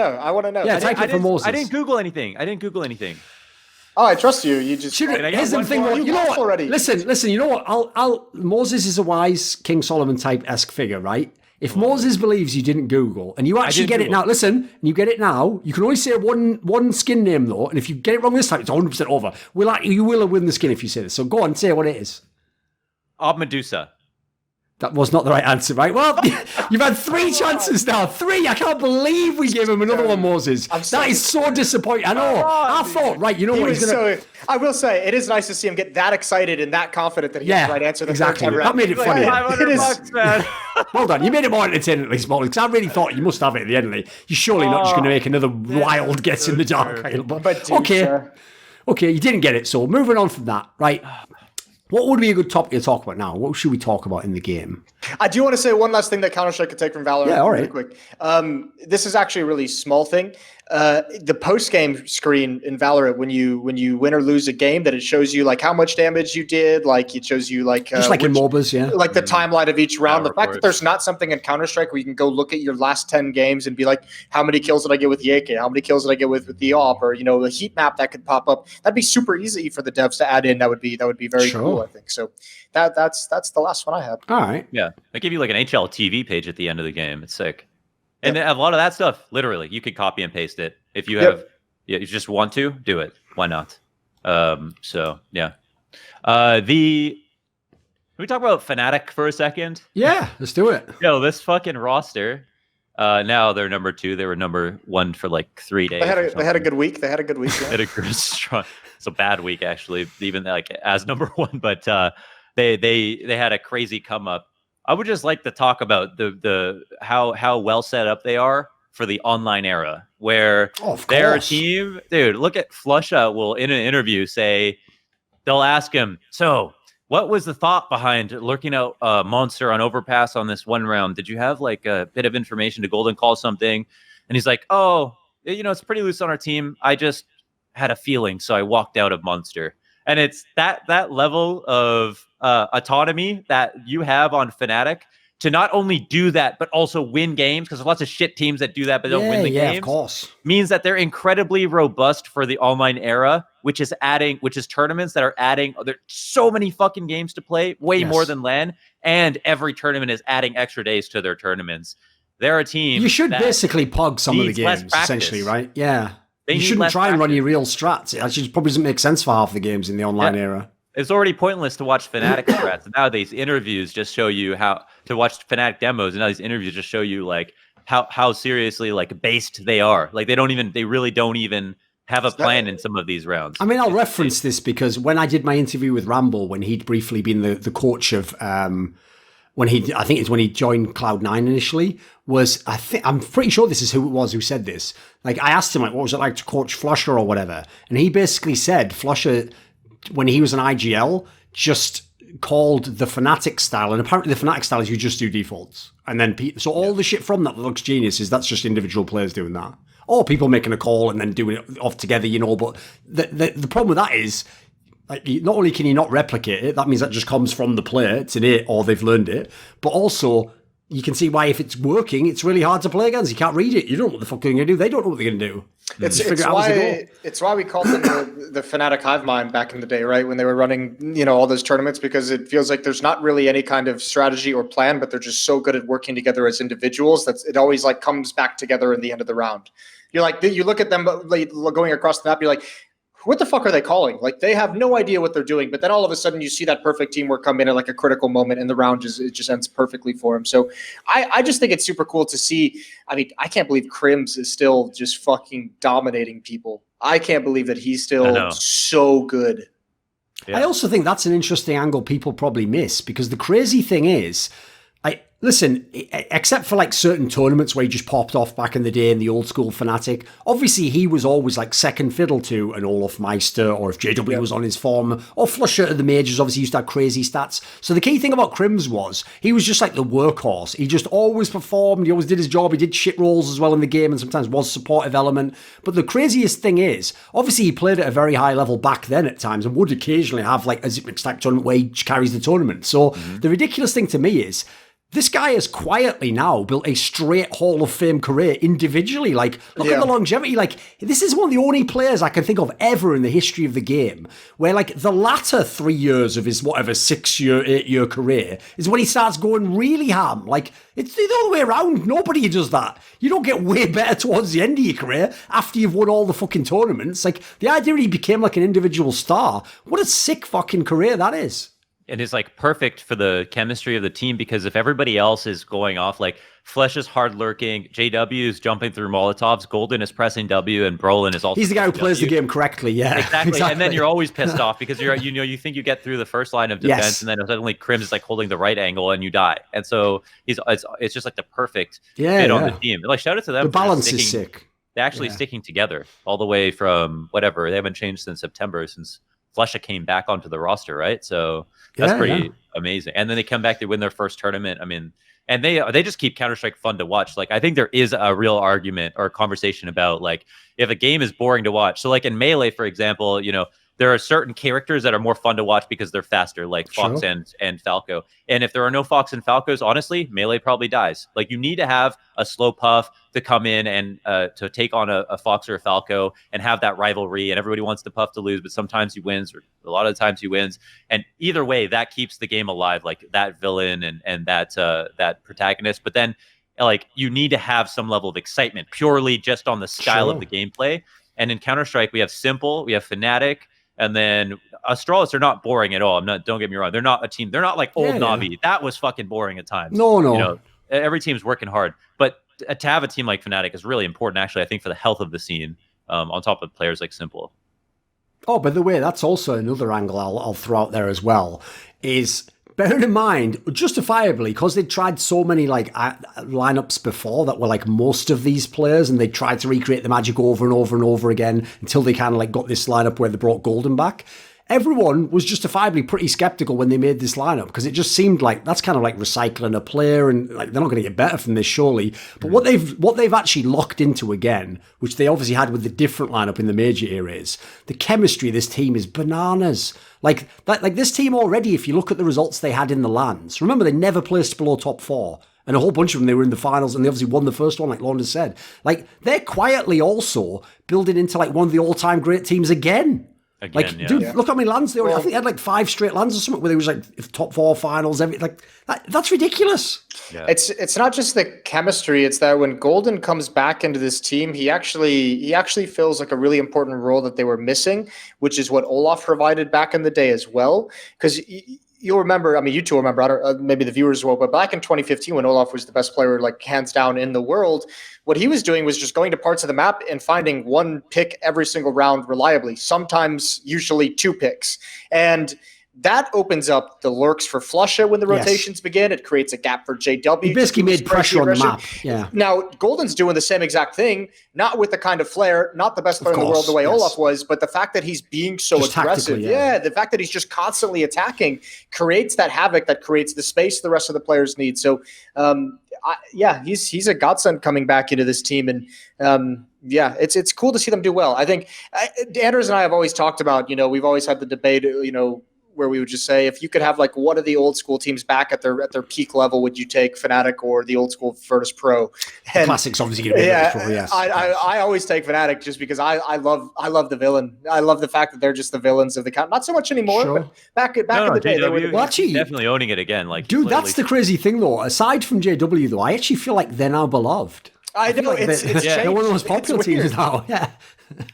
to know. Yeah, type it for Moses. I didn't Google anything. Oh, I trust you. You just here's the thing. You know what? Already. Listen. You know what? Moses is a wise King Solomon type-esque figure, right? If Moses believes you didn't Google and you actually get it now, listen, and you get it now, you can only say one skin name though, and if you get it wrong this time, it's 100% over. You will win the skin if you say this. So go on, say what it is. Ob Medusa. That was not the right answer, right? Well, you've had 3 chances now. 3. I can't believe we gave him another one, Moses. That is so disappointing. I know. I thought, right, you know what? I will say, it is nice to see him get that excited and that confident that he has the right answer. Exactly. That made it funny. $500, man. Well done. You made it more entertaining at least, Molly, because I really thought you must have it at the end of it. You're surely not just going to make another wild guess in the dark. But okay, you didn't get it. So moving on from that, right? What would be a good topic to talk about now? What should we talk about in the game? I do want to say one last thing that Counter-Strike could take from Valorant. Yeah, all right. Really quick. This is actually a really small thing. The post-game screen in Valorant, when you win or lose a game, that it shows you like how much damage you did, like it shows you like just like in MOBAs, yeah, like the timeline of each round. The fact that there's not something in Counter-Strike where you can go look at your last 10 games and be like, how many kills did I get with the AK? How many kills did I get with the AWP? Or the heat map that could pop up. That'd be super easy for the devs to add in. That would be very cool, I think. So that's the last one I had. All right. Yeah, they give you like an HL TV page at the end of the game. It's sick. And a lot of that stuff, literally, you could copy and paste it if you have. Yeah, you just want to do it. Why not? So yeah. Can we talk about Fnatic for a second? Yeah, let's do it. This fucking roster. Now they're number 2. They were number 1 for like 3 days. They had a good week. Yeah. They had a good strong. It's a bad week actually, even like as number 1. But they had a crazy come up. I would just like to talk about the how well set up they are for the online era, where their team, dude, look at Flusha will in an interview say, they'll ask him, so what was the thought behind lurking out a monster on overpass on this one round? Did you have like a bit of information to golden call something? And he's like, oh, it's pretty loose on our team. I just had a feeling, so I walked out of monster. And it's that level of autonomy that you have on Fnatic to not only do that, but also win games, because there's lots of shit teams that do that but don't win the games. Of course. Means that they're incredibly robust for the online era, which is tournaments that are adding. There's so many fucking games to play, way more than LAN, and every tournament is adding extra days to their tournaments. They're a team. You should basically pug some of the games, essentially, right? Yeah. You shouldn't try and run your real strats. It actually probably doesn't make sense for half the games in the online era. It's already pointless to watch Fnatic strats. Now these interviews just show you how to watch Fnatic demos, and now these interviews just show you like how seriously like based they are. Like they really don't even have a plan in some of these rounds. I mean, I'll reference this because when I did my interview with Ramble, when he'd briefly been the coach of when he joined Cloud9 initially, I'm pretty sure this is who it was who said this. Like I asked him like, what was it like to coach Flusher or whatever? And he basically said Flusher, when he was an IGL, just called the Fnatic style, and apparently the Fnatic style is you just do defaults. And then so all the shit from that looks genius is that's just individual players doing that. Or people making a call and then doing it off together, but the problem with that is like, not only can you not replicate it, that means that just comes from the player, it's innate, or they've learned it, but also you can see why if it's working, it's really hard to play against. You can't read it. You don't know what the fuck they're going to do. They don't know what they're going to do. It's why we called them the Fnatic hive mind back in the day, right? When they were running, all those tournaments, because it feels like there's not really any kind of strategy or plan, but they're just so good at working together as individuals that it always like comes back together in the end of the round. You're like, you look at them like, going across the map, you're like, what the fuck are they calling? Like, they have no idea what they're doing, but then all of a sudden you see that perfect teamwork come in at like a critical moment and the round it just ends perfectly for them. So I just think it's super cool to see. I mean, I can't believe Crims is still just fucking dominating people. I can't believe that he's still so good. Yeah. I also think that's an interesting angle people probably miss, because the crazy thing is, listen, except for like certain tournaments where he just popped off back in the day in the old school Fnatic, obviously he was always like second fiddle to an Olaf Meister, or if JW was on his form, or Flusher at the majors, obviously he used to have crazy stats. So the key thing about Crims was he was just like the workhorse. He just always performed, he always did his job, he did shit roles as well in the game and sometimes was supportive element. But the craziest thing is, obviously he played at a very high level back then at times and would occasionally have like a Zipmix type tournament where he carries the tournament. So the ridiculous thing to me is, this guy has quietly now built a straight Hall of Fame career individually. Like, look at the longevity. Like, this is one of the only players I can think of ever in the history of the game where, like, the latter 3 years of his, 6-year, 8-year career is when he starts going really ham. Like, it's the other way around. Nobody does that. You don't get way better towards the end of your career after you've won all the fucking tournaments. Like, the idea he became, like, an individual star, what a sick fucking career that is. It is like perfect for the chemistry of the team, because if everybody else is going off, like Flesh is hard lurking, JW is jumping through Molotovs, Golden is pressing W, and Brolin is also. He's the guy who plays the game correctly, yeah. Exactly. And then you're always pissed off because you think you get through the first line of defense, and then suddenly Crims is like holding the right angle and you die. And so it's just like the perfect fit on the team. Like, shout out to them. The balance is sick. They're actually sticking together all the way from whatever. They haven't changed since September, since Flesha came back onto the roster, right? So that's pretty amazing. And then they come back, they win their first tournament. I mean, and they just keep Counter-Strike fun to watch. Like, I think there is a real argument or conversation about, like, if a game is boring to watch. So, like, in Melee, for example, there are certain characters that are more fun to watch because they're faster, like Fox and Falco. And if there are no Fox and Falcos, honestly, Melee probably dies. Like, you need to have a slow Puff to come in and to take on a Fox or a Falco and have that rivalry. And everybody wants the Puff to lose, but sometimes he wins, or a lot of the times he wins. And either way, that keeps the game alive, like that villain and that protagonist. But then, like, you need to have some level of excitement purely just on the style of the gameplay. And in Counter-Strike, we have Simple, we have Fnatic, and then Astralis are not boring at all. Don't get me wrong. They're not a team. They're not like old Navi. That was fucking boring at times. No. Every team's working hard. But to have a team like Fnatic is really important, actually, I think, for the health of the scene, on top of players like Simple. Oh, by the way, that's also another angle I'll throw out there as well, is bearing in mind, justifiably, because they'd tried so many like lineups before that were like most of these players, and they tried to recreate the magic over and over and over again until they kind of like got this lineup where they brought Golden back. Everyone was justifiably pretty skeptical when they made this lineup, because it just seemed like that's kind of like recycling a player, and like they're not going to get better from this, surely. But what they've actually locked into again, which they obviously had with the different lineup in the major era, is the chemistry of this team is bananas. Like this team already, if you look at the results they had in the lands, remember they never placed below top 4. And a whole bunch of them, they were in the finals, and they obviously won the first one, like Launders said. Like, they're quietly also building into like one of the all-time great teams again. Look how many lands they already. I think they had like 5 straight lands or something where they was like top 4 finals. That's ridiculous. Yeah. It's not just the chemistry. It's that when Golden comes back into this team, he actually fills like a really important role that they were missing, which is what Olaf provided back in the day as well. Because you'll remember, I mean, you two remember, maybe the viewers will, but back in 2015 when Olaf was the best player, like hands down in the world, what he was doing was just going to parts of the map and finding one pick every single round reliably, sometimes usually 2 picks. And that opens up the lurks for Flusha when the rotations begin. It creates a gap for JW. He basically made pressure on the map. Yeah. Now, Golden's doing the same exact thing, not with the kind of flair, not the best player in the world the way Olaf was, but the fact that he's being so just aggressive. The fact that he's just constantly attacking creates that havoc that creates the space the rest of the players need. So, he's a godsend coming back into this team. And, it's cool to see them do well. I think Anders and I have always talked about, we've always had the debate, where we would just say, if you could have like one of the old school teams back at their peak level, would you take Fnatic or the old school Virtus Pro? And Classic's obviously going to be Virtus Pro, yes. I always take Fnatic just because I love the villain. I love the fact that they're just the villains of the count. Not so much anymore, but back in the day, they were actually definitely owning it again. Like, dude, that's the crazy thing though. Aside from JW though, I actually feel like they're now beloved. I know it's they're one of the most popular teams now. Yeah.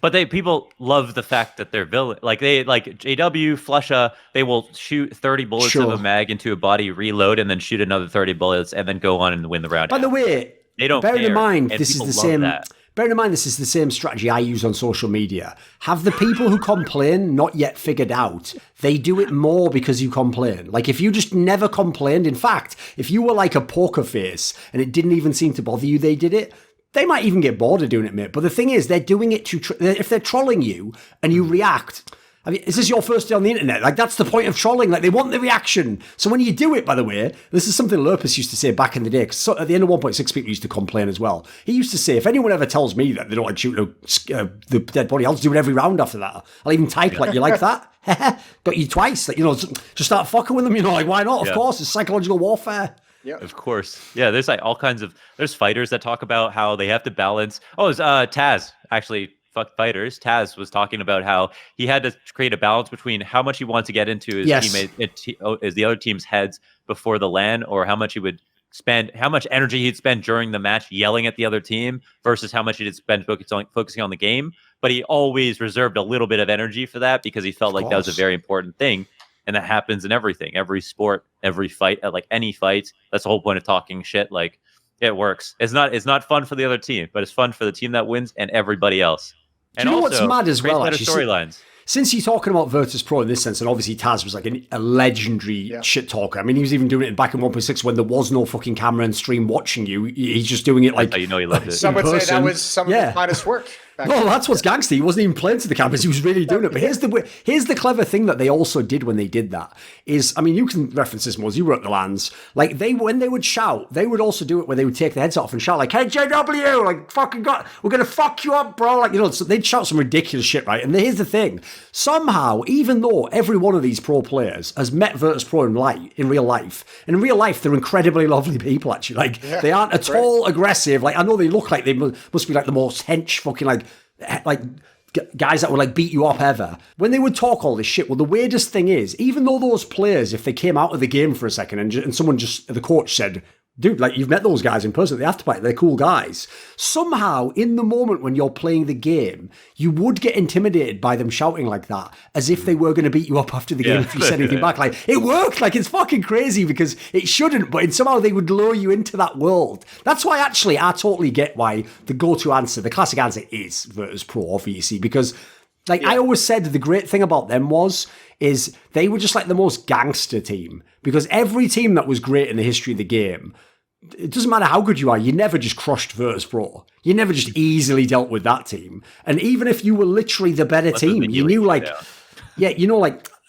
But people love the fact that they're villain. Like JW, Flusha, they will shoot 30 bullets of a mag into a body, reload, and then shoot another 30 bullets, and then go on and win the round. By the way, they don't bearing in mind and this is people the love same. that. Bearing in mind this is the same strategy I use on social media. Have the people who complain not yet figured out they do it more because you complain? Like if you just never complained, in fact, if you were like a poker face and it didn't even seem to bother you, they did it. They might even get bored of doing it, mate. But the thing is, they're doing it to... if they're trolling you and you react... I mean, is this your first day on the internet? Like, that's the point of trolling. Like, they want the reaction. So when you do it, by the way, this is something Lurpus used to say back in the day, because at the end of 1.6, people used to complain as well. He used to say, if anyone ever tells me that they don't like shooting the dead body, I'll just do it every round after that. I'll even type, like, you like that? Got you twice. Like, just start fucking with them, like, why not? Of course, it's psychological warfare. Yeah, of course. Yeah, there's like all kinds of there's fighters that talk about how they have to balance. Oh, it's Taz actually. Fuck fighters. Taz was talking about how he had to create a balance between how much he wanted to get into his teammate, is the other team's heads before the LAN, or how much he would spend, how much energy he'd spend during the match yelling at the other team versus how much he'd spend focusing on the game. But he always reserved a little bit of energy for that because he felt like that was a very important thing. And that happens in everything, every sport, every fight, like any fight. That's the whole point of talking shit. Like, it works. It's not fun for the other team, but it's fun for the team that wins and everybody else. Do you know what's mad as well, actually? Storylines. Since you're talking about Virtus Pro in this sense, and obviously Taz was like a legendary shit talker. I mean, he was even doing it back in 1.6 when there was no fucking camera and stream watching you. He's just doing it like... he loved it. Some would say that was some of his finest work. Well, that's what's gangster. He wasn't even playing to the cameras. He was really doing it. But here's the clever thing that they also did when they did that is, I mean, you can reference this, Moses. You were at the LANs. Like, when they would shout, they would also do it where they would take their heads off and shout like, "Hey, JW, like, fucking God, we're going to fuck you up, bro." Like, so they'd shout some ridiculous shit, right? And here's the thing. Somehow, even though every one of these pro players has met Virtus Pro in real life, they're incredibly lovely people, actually. Like, they aren't at all aggressive. Like, I know they look like they must be like the most hench fucking like guys that would like beat you up ever. When they would talk all this shit, well, the weirdest thing is, even though those players, if they came out of the game for a second and someone the coach said, "Dude, like, you've met those guys in person, they have to play, they're cool guys," somehow in the moment when you're playing the game, you would get intimidated by them shouting like that, as if they were going to beat you up after the game if you said anything back. Like, it worked. Like, it's fucking crazy because it shouldn't, but somehow they would lure you into that world. That's why actually I totally get why the go-to answer, the classic answer, is Virtus Pro, obviously, because I always said the great thing about them is they were just like the most gangster team, because every team that was great in the history of the game, it doesn't matter how good you are, you never just crushed Virtus Pro. You never just easily dealt with that team. And even if you were literally the better team, you knew like,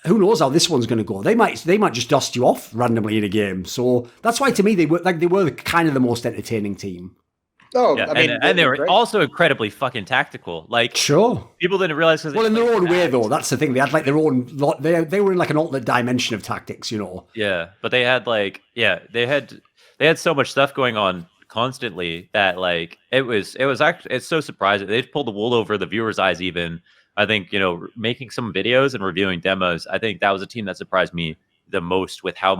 who knows how this one's going to go. They might just dust you off randomly in a game. So that's why to me they were kind of the most entertaining team. Oh, yeah, I mean, and they were also incredibly fucking tactical. Like, sure, people didn't realize. Well, in their own way, though, that's the thing. They had like their own. They were in like an alternate dimension of tactics, Yeah, but they had they had so much stuff going on constantly that like it was actually, it's so surprising. They pulled the wool over the viewers' eyes. Even I think making some videos and reviewing demos. I think that was a team that surprised me the most with how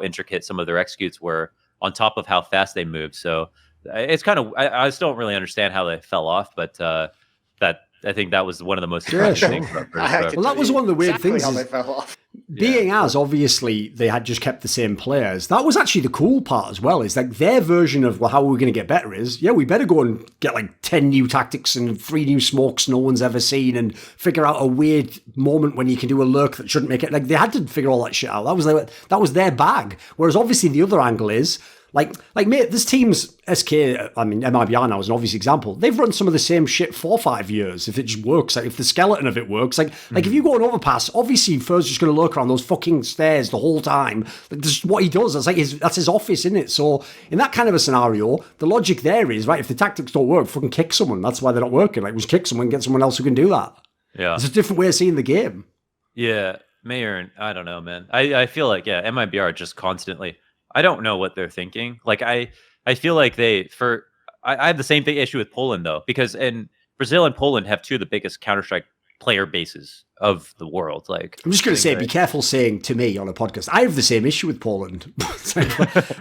intricate some of their executes were, on top of how fast they moved. So. It's kind of, I still don't really understand how they fell off, but that I think that was one of the most surprising things. Well, that was one of the weird things. How they fell off. As obviously they had just kept the same players. That was actually the cool part as well. Is like their version of how we're going to get better is, we better go and get like 10 new tactics and 3 new smokes no one's ever seen, and figure out a weird moment when you can do a lurk that shouldn't make it. Like, they had to figure all that shit out. That was their bag. Whereas obviously the other angle is, Like, mate, this team's SK, I mean, MiBR now is an obvious example. They've run some of the same shit for 5 years. If it just works, like if the skeleton of it works, like if you go an overpass, obviously FaZe's just going to lurk around those fucking stairs the whole time. That's what he does. That's his office, isn't it? So in that kind of a scenario, the logic there is, right, if the tactics don't work, fucking kick someone. That's why they're not working. Like, just kick someone and get someone else who can do that. Yeah. It's a different way of seeing the game. Yeah. Mayor, I don't know, man. I feel like MiBR just constantly. I don't know what they're thinking. Like I feel like I have the same issue with Poland though, because in Brazil and Poland have two of the biggest Counter-Strike player bases of the world. Like, I'm just going to say, be careful saying to me on a podcast, I have the same issue with Poland.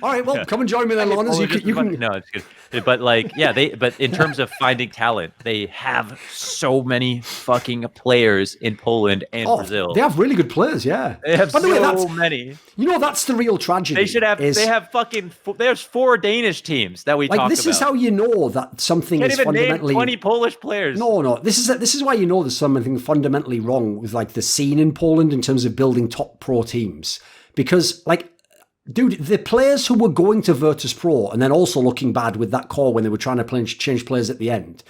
All right, well, come and join me then, Launders. You can... No, it's good. But like, but in terms of finding talent, they have so many fucking players in Poland and Brazil. They have really good players, yeah. They have so many. You know, that's the real tragedy. They should have. They have fucking. There's 4 Danish teams that we talk about. This is how you know that something is fundamentally. Name 20 Polish players. No. This is why you know there's something fundamentally wrong with like the scene in Poland in terms of building top pro teams, because like, dude, the players who were going to Virtus Pro and then also looking bad with that core when they were trying to change players at the end,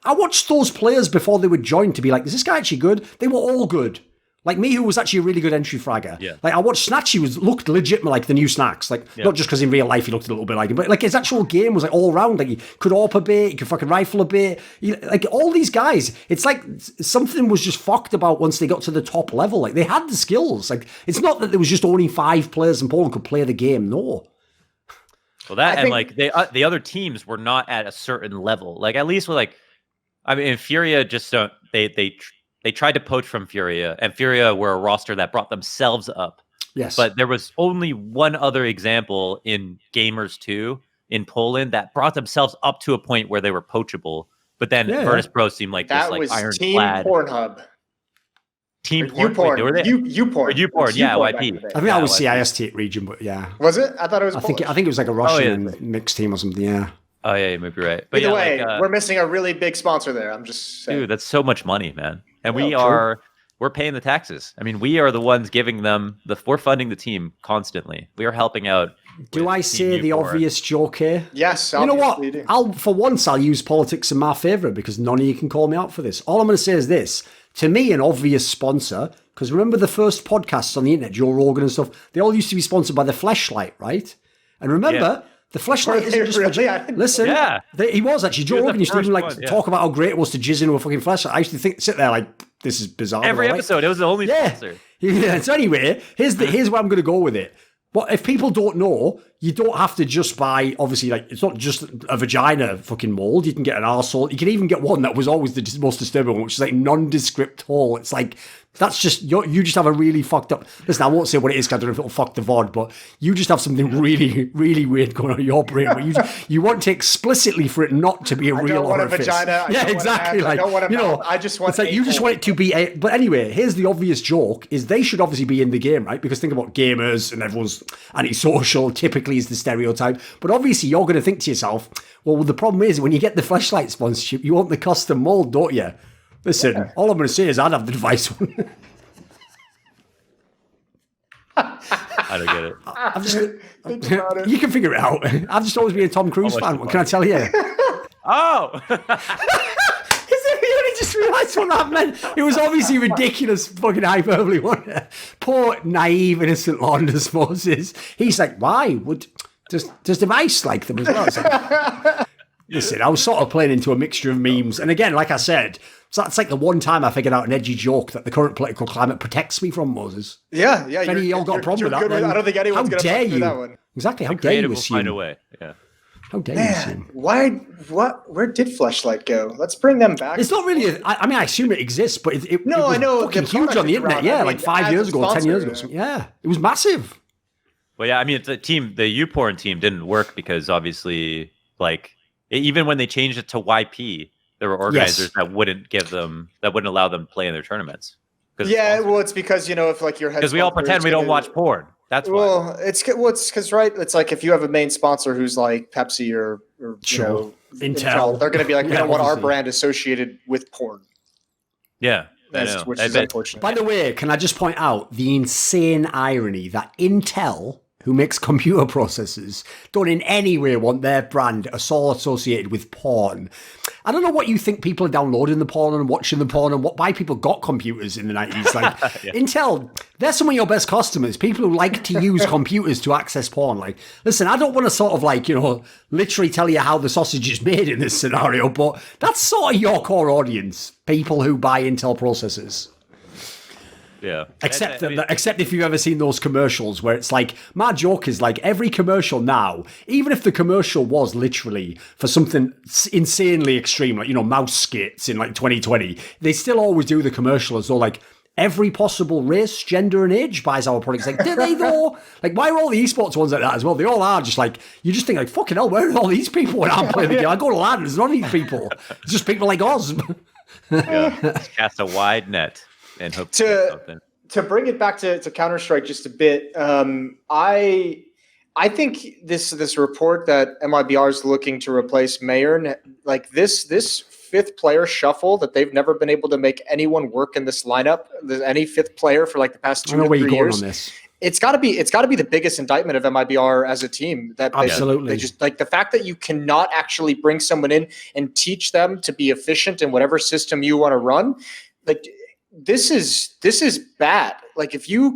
I watched those players before they would join to be like, is this guy actually good? They were all good. Like me, who was actually a really good entry fragger. Yeah. Like I watched Snatch, he looked legit like the new Snacks. Like not just because in real life he looked a little bit like him, but like his actual game was like all round. Like he could AWP a bit, he could fucking rifle a bit. Like all these guys, it's like something was just fucked about once they got to the top level. Like they had the skills. Like it's not that there was just only 5 players in Poland could play the game. No. Well, like the other teams were not at a certain level. Like at least with like, I mean, Furia just don't. They tried to poach from Furia, and Furia were a roster that brought themselves up. Yes. But there was only one other example in Gamers 2 in Poland that brought themselves up to a point where they were poachable. But then Virtus Pro seemed like that this like was ironclad. Team Pornhub. Team Porn. YouPorn. Yeah, YP. I think that was CIS region, but yeah. Was it? I thought it was. I think it was like a Russian mixed team or something. Yeah. Oh yeah, you might be right. But either way, we're missing a really big sponsor there. I'm just saying. Dude, that's so much money, man. And we're paying the taxes. I mean, we are the ones giving them we're funding the team constantly. We are helping out. Do I say the obvious joke here? Yes. You know what? I'll use politics in my favour because none of you can call me out for this. All I'm going to say is this. To me, an obvious sponsor, because remember the first podcasts on the internet, Joe Rogan and stuff, they all used to be sponsored by the Fleshlight, right? And remember, the Fleshlight isn't just for... Listen, he was actually. Joe Rogan used to even talk about how great it was to jizz into a fucking Fleshlight. I used to sit there like, this is bizarre. Every episode, it was the only sponsor. Yeah. So anyway, here's where I'm going to go with it. But if people don't know, you don't have to just buy, obviously, like, it's not just a vagina fucking mold. You can get an arsehole. You can even get one that was always the most disturbing one, which is like nondescript hole. It's like, that's just, you just have a really fucked up, listen, I won't say what it is because I don't know if it'll fuck the VOD, but you just have something really, really weird going on in your brain. But you want to explicitly for it not to be a real orifice. Vagina. Yeah, exactly. I don't want to I just want it's like you just want it to be a, but anyway, here's the obvious joke, is they should obviously be in the game, right? Because think about gamers and everyone's antisocial, typically is the stereotype. But obviously you're going to think to yourself, well, the problem is when you get the Fleshlight sponsorship, you want the custom mold, don't you? Listen, all I'm going to say is I'd have the device one. I don't get it. I'm just, you can figure it out. I've just always been a Tom Cruise fan. What can I tell you? Oh! You only just realised what that meant. It was obviously ridiculous fucking hyperbole, wasn't it? Poor, naive, innocent Launders Moses. He's like, why? Does device like them as well? Like, listen, I was sort of playing into a mixture of memes. And again, like I said, so that's like the one time I figured out an edgy joke that the current political climate protects me from, Moses. Yeah. If any of y'all got a problem with that, then I don't think anyone's going to fuck with that one. Exactly, how dare you assume? Find a way. Yeah. How dare you assume? Where did Fleshlight go? Let's bring them back. It's not really, I assume it exists, but it was I know, fucking huge on the internet. Yeah, like 5 years ago, 10 years ago. Yeah, it was massive. Well, yeah, I mean, the YouPorn team didn't work because obviously, like, even when they changed it to YP, there were organizers that wouldn't allow them to play in their tournaments. Yeah, well, it's because, if like your head, because we all pretend we don't watch porn. That's why. Well, it's because it's like if you have a main sponsor who's like Pepsi or Intel, they're going to be like, we don't want our brand associated with porn. Yeah. Which is unfortunate. By the way, can I just point out the insane irony that Intel, who makes computer processors, don't in any way want their brand associated with porn. I don't know what you think people are downloading the porn and watching the porn and why people got computers in the 90s. Like, Intel, they're some of your best customers, people who like to use computers to access porn. Like, listen, I don't want to sort of like, literally tell you how the sausage is made in this scenario, but that's sort of your core audience, people who buy Intel processors. Yeah. Except And, except if you've ever seen those commercials where it's like, my joke is like every commercial now, even if the commercial was literally for something insanely extreme, like, mouse skits in like 2020, they still always do the commercial as though like every possible race, gender, and age buys our products. Like, did they though? Like, why are all the esports ones like that as well? They all are just like, you just think like, fucking hell, where are all these people when I'm playing the game? I go to LAN, there's none of these people. It's just people like us. just cast a wide net and hope to get something. To bring it back to Counter-Strike just a bit, I think this report that MiBR is looking to replace Mayern, like this fifth player shuffle that they've never been able to make anyone work in this lineup, any fifth player for like the past 2 to 3 years. On this. It's got to be the biggest indictment of MiBR as a team. That absolutely, they just like the fact that you cannot actually bring someone in and teach them to be efficient in whatever system you want to run. Like, this is bad. Like, if you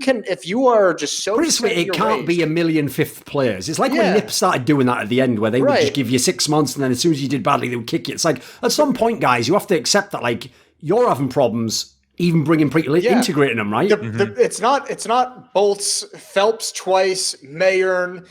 are just so, it can't be a million fifth players. It's like when Nip started doing that at the end, where they would just give you 6 months, and then as soon as you did badly, they would kick you. It's like, at some point, guys, you have to accept that like you're having problems even bringing integrating them, right? It's not Bolts, Phelps twice, Mayern,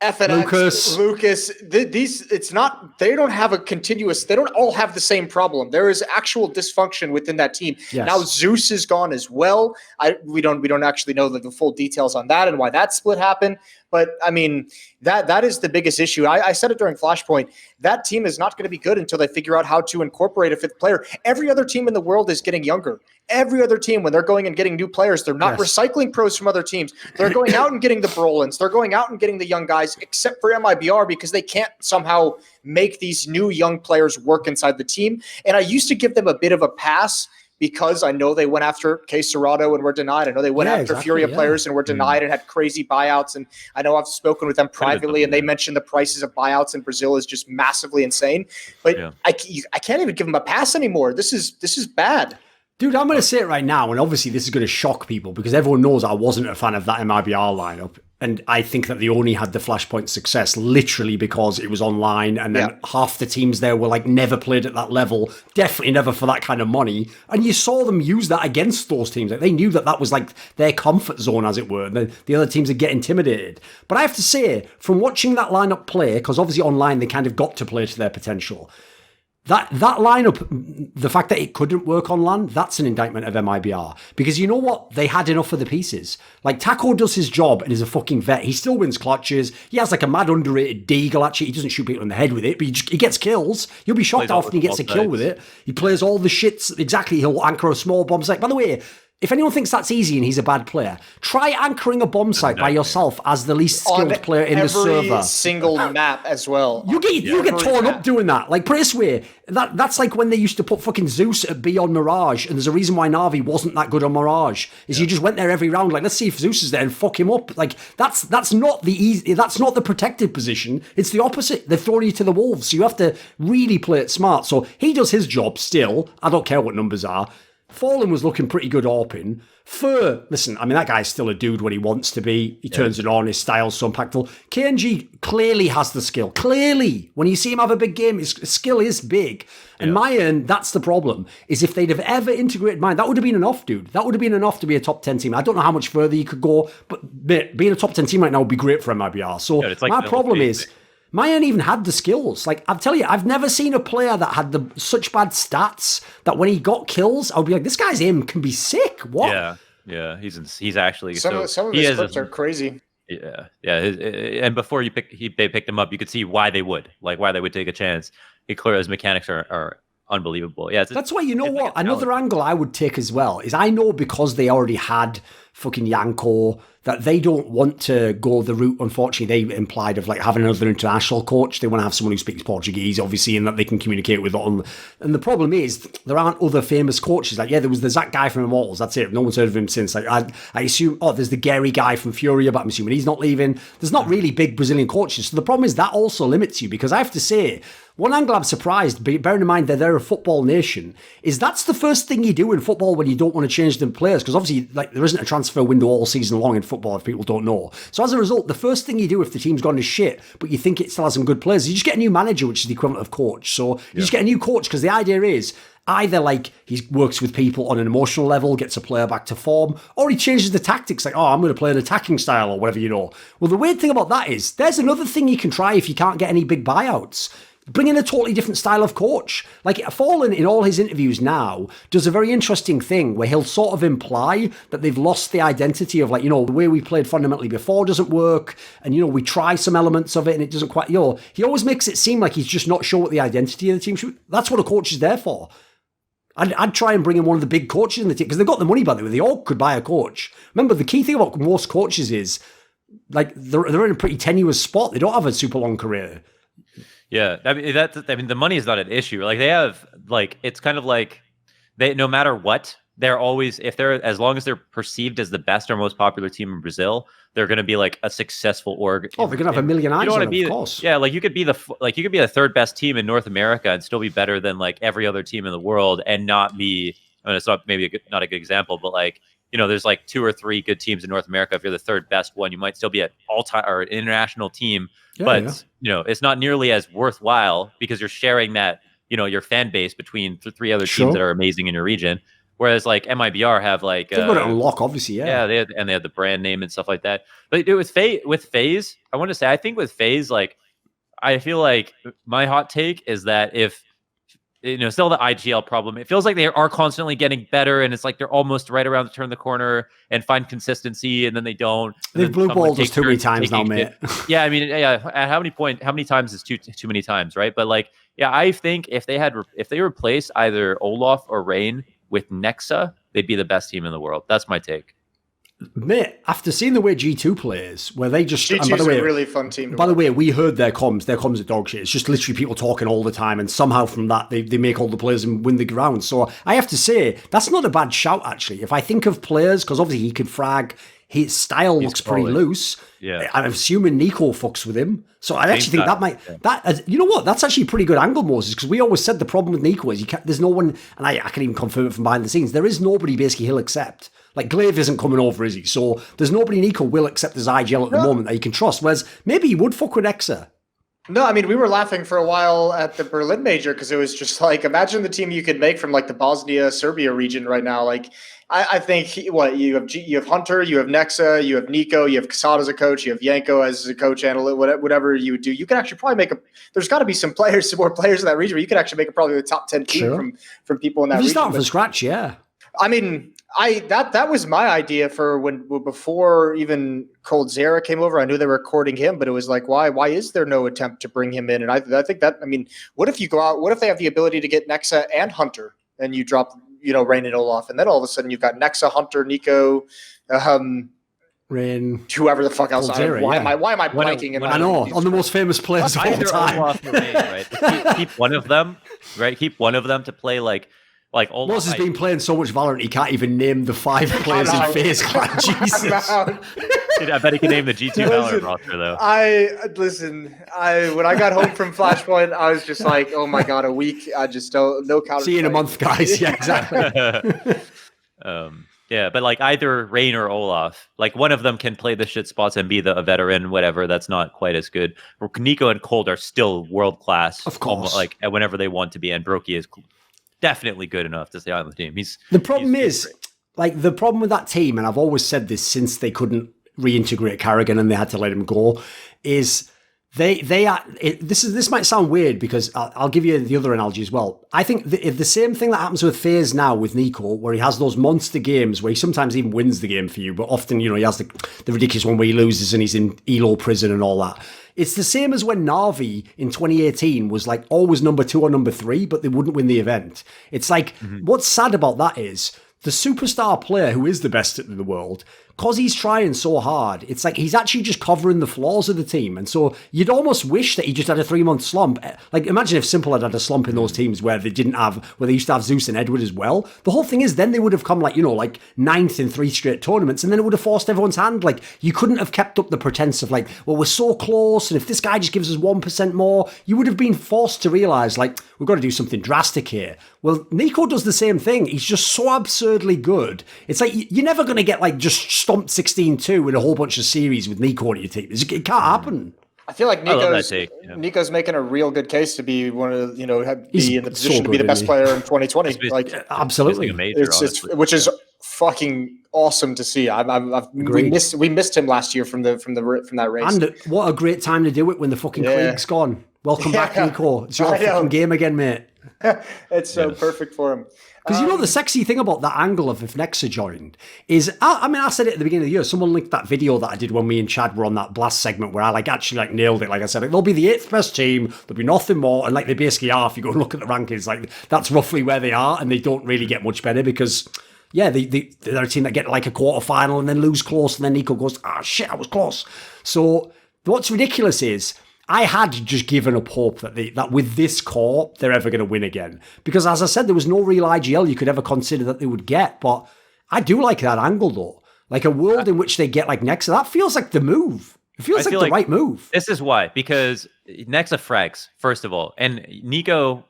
FNX, Lucas. It's not. They don't have a continuous. They don't all have the same problem. There is actual dysfunction within that team. Yes. Now Zeus is gone as well. We don't actually know the full details on that and why that split happened. But I mean, that is the biggest issue. I said it during Flashpoint. That team is not going to be good until they figure out how to incorporate a fifth player. Every other team in the world is getting younger. Every other team, when they're going and getting new players, they're not recycling pros from other teams. They're going out and getting the Brolins. They're going out and getting the young guys, except for MiBR, because they can't somehow make these new young players work inside the team. And I used to give them a bit of a pass because I know they went after K Serato and were denied. I know they went after Furia players and were denied and had crazy buyouts. And I know I've spoken with them privately, and they mentioned the prices of buyouts in Brazil is just massively insane. But I can't even give them a pass anymore. This is bad. Dude, I'm going to say it right now, and obviously this is going to shock people because everyone knows I wasn't a fan of that MiBR lineup. And I think that they only had the Flashpoint success literally because it was online, and then half the teams there were like never played at that level, definitely never for that kind of money. And you saw them use that against those teams. Like, they knew that was like their comfort zone, as it were. And the other teams would get intimidated. But I have to say, from watching that lineup play, because obviously online they kind of got to play to their potential, that lineup, the fact that it couldn't work on LAN, that's an indictment of MiBR. Because you know what? They had enough of the pieces. Like, Taco does his job and is a fucking vet. He still wins clutches. He has like a mad underrated deagle, actually. He doesn't shoot people in the head with it, but he gets kills. You'll be shocked how often he gets a kill with it. He plays all the shits. Exactly. He'll anchor a small bomb site. By the way, if anyone thinks that's easy and he's a bad player, try anchoring a bomb site by yourself as the least skilled player in the server. Every single map as well. You get torn up doing that. Like, put it this way, that's like when they used to put fucking Zeus at B on Mirage, and there's a reason why Na'Vi wasn't that good on Mirage, is you just went there every round, like, let's see if Zeus is there and fuck him up. Like, that's not the protected position. It's the opposite. They're throwing you to the wolves, so you have to really play it smart. So he does his job still. I don't care what numbers are. Fallen was looking pretty good AWPing. Fur, listen, I mean, that guy's still a dude when he wants to be. He turns it on, his style's so impactful. KNG clearly has the skill. Clearly. When you see him have a big game, his skill is big. And Mayern, that's the problem, is if they'd have ever integrated Mayern, that would have been enough, dude. That would have been enough to be a top 10 team. I don't know how much further you could go, but being a top 10 team right now would be great for MiBR. So like my problem is, Mayern even had the skills. Like, I'll tell you, I've never seen a player that had such bad stats that when he got kills, I would be like, this guy's aim can be sick. What? Yeah. He's actually some of his scripts are crazy. Yeah. And before they picked him up, you could see why they would take a chance. His mechanics are unbelievable. Yeah, that's why, you know what? Another angle I would take as well is I know because they already had fucking Yanko that they don't want to go the route, unfortunately, they implied of like having another international coach. They want to have someone who speaks Portuguese, obviously, and that they can communicate with on. And the problem is there aren't other famous coaches. Like, there was the Zach guy from Immortals. That's it. No one's heard of him since. Like, I assume, there's the Gary guy from Furia, but I'm assuming he's not leaving. There's not really big Brazilian coaches. So the problem is that also limits you, because I have to say, one angle I'm surprised, bearing in mind that they're a football nation, is that's the first thing you do in football when you don't want to change the players, because obviously, like, there isn't a transfer window all season long in football if people don't know. So as a result, the first thing you do if the team's gone to shit, but you think it still has some good players, you just get a new manager, which is the equivalent of coach. So you just get a new coach, because the idea is Either like he works with people on an emotional level, gets a player back to form, or he changes the tactics, like, oh, I'm going to play an attacking style or whatever, Well, the weird thing about that is there's another thing you can try if you can't get any big buyouts. Bring in a totally different style of coach. Like, Fallen, in all his interviews now, does a very interesting thing where he'll sort of imply that they've lost the identity of, like, the way we played fundamentally before doesn't work, and, we try some elements of it and it doesn't quite, he always makes it seem like he's just not sure what the identity of the team should be. That's what a coach is there for. I'd try and bring in one of the big coaches in the team, because they've got the money, by the way. They all could buy a coach. Remember, the key thing about most coaches is, like, they're in a pretty tenuous spot. They don't have a super long career. Yeah, I mean, the money is not an issue. Like, they have, like, it's kind of like no matter what, they're always, as long as they're perceived as the best or most popular team in Brazil, they're going to be like a successful org. Oh, they're going to have a million eyes on them, of course. Yeah, like you could be the third best team in North America and still be better than like every other team in the world, and not be. I mean, it's not maybe not a good example, but like, there's like 2 or 3 good teams in North America. If you're the third best one, you might still be an all-time or an international team, but it's not nearly as worthwhile because you're sharing that, your fan base between 3 other teams that are amazing in your region. Whereas like MiBR have like they've got it on lock, obviously, yeah, they have the brand name and stuff like that. But with FaZe, I want to say, I think with FaZe, like, I feel like my hot take is that if still the IGL problem, it feels like they are constantly getting better, and it's like they're almost right around to turn the corner and find consistency, and then they don't. They've blue balled us too many times now, mate. Yeah, I mean, yeah. At how many times is too many times, right? But like, yeah, I think if they replace either Olaf or Rain with Nexa, they'd be the best team in the world. That's my take. Mate, after seeing the way G2 plays, where they just... G2's a really fun team. By the way, we heard their comms at dog shit. It's just literally people talking all the time, and somehow from that, they make all the players and win the round. So I have to say, that's not a bad shout, actually. If I think of players, because obviously he could frag, his style looks pretty loose. Yeah. I'm assuming Nico fucks with him. So I actually think that might... you know what? That's actually a pretty good angle, Moses, because we always said the problem with Nico is there's no one, and I can even confirm it from behind the scenes, there is nobody basically he'll accept. Like, Glaive isn't coming over, is he? So there's nobody Nico will accept as IGL at the moment that he can trust, whereas maybe he would fuck with Exa. No, I mean, we were laughing for a while at the Berlin major because it was just like, imagine the team you could make from like the Bosnia, Serbia region right now. Like, I think you have Hunter, you have Nexa, you have Nico, you have Kasad as a coach, you have Yanko as a coach, and whatever you would do. You can actually probably make there's got to be some more players in that region where you could actually make probably the top 10 team from people in that region. You start from scratch, yeah. I mean, that was my idea for before even Cold Zera came over. I knew they were courting him, but it was like, why is there no attempt to bring him in? And I think that, I mean, what if you go out? What if they have the ability to get Nexa and Hunter, and you drop Rain and Olaf, and then all of a sudden you've got Nexa, Hunter, Nico, Rain, whoever the fuck else. Why am I blanking? I know, on the most famous players of all time. Olaf or Rain, right? Keep one of them, right? Keep one of them to play like Olaf. Moses has been playing so much Valorant, he can't even name the 5 players in FaZe Clan. Jesus. I bet he can name the G2 Valorant roster, though. When I got home from Flashpoint, I was just like, oh my God, a week. I just don't, no counter. See you in a month, guys. Yeah, exactly. Yeah, but like either Rain or Olaf, like one of them can play the shit spots and be a veteran, whatever. That's not quite as good. Nico and Cold are still world class. Of course. Like whenever they want to be, and Brokey is definitely good enough to stay on the team. The problem with that team, and I've always said this since they couldn't reintegrate Carrigan and they had to let him go, is they are. This might sound weird because I'll give you the other analogy as well. I think the same thing that happens with FaZe now with Nico, where he has those monster games where he sometimes even wins the game for you, but often he has the ridiculous one where he loses and he's in ELO prison and all that. It's the same as when Na'Vi in 2018 was like always number 2 or number 3, but they wouldn't win the event. It's like, what's sad about that is the superstar player who is the best in the world, because he's trying so hard, it's like he's actually just covering the flaws of the team. And so you'd almost wish that he just had a 3-month slump. Like, imagine if Simple had a slump in those teams where they used to have Zeus and Edward as well. The whole thing is then they would have come like 9th in 3 straight tournaments, and then it would have forced everyone's hand. Like, you couldn't have kept up the pretense of like, well, we're so close, and if this guy just gives us 1% more, you would have been forced to realize like, we've got to do something drastic here. Well, Nico does the same thing. He's just so absurdly good. It's like, you're never going to get like just stomped 16-2 in a whole bunch of series with Nico on your team. It can't happen. I feel like I love that take. Yeah. Nico's making a real good case to be one of be in the position so to be the good, best isn't he? player in 2020. Like Absolutely. a major, it's which is fucking awesome to see. We missed him last year from that race. And what a great time to do it when the fucking Krieg's gone. Welcome back, Nico. It's your fucking game again, mate. It's so perfect for him. Because the sexy thing about that angle of if Nexa joined is, I said it at the beginning of the year. Someone linked that video that I did when me and Chad were on that Blast segment where I actually nailed it. Like I said, they'll be the 8th best team. There'll be nothing more, and they basically are. If you go and look at the rankings, that's roughly where they are, and they don't really get much better because. Yeah, they're a team that get a quarterfinal and then lose close, and then Nico goes, shit, I was close. So what's ridiculous is I had just given up hope that with this core, they're ever going to win again. Because as I said, there was no real IGL you could ever consider that they would get. But I do like that angle, though. Like a world in which they get Nexa, that feels like the move. It feels like the right move. This is why, because Nexa frags, first of all, and Nico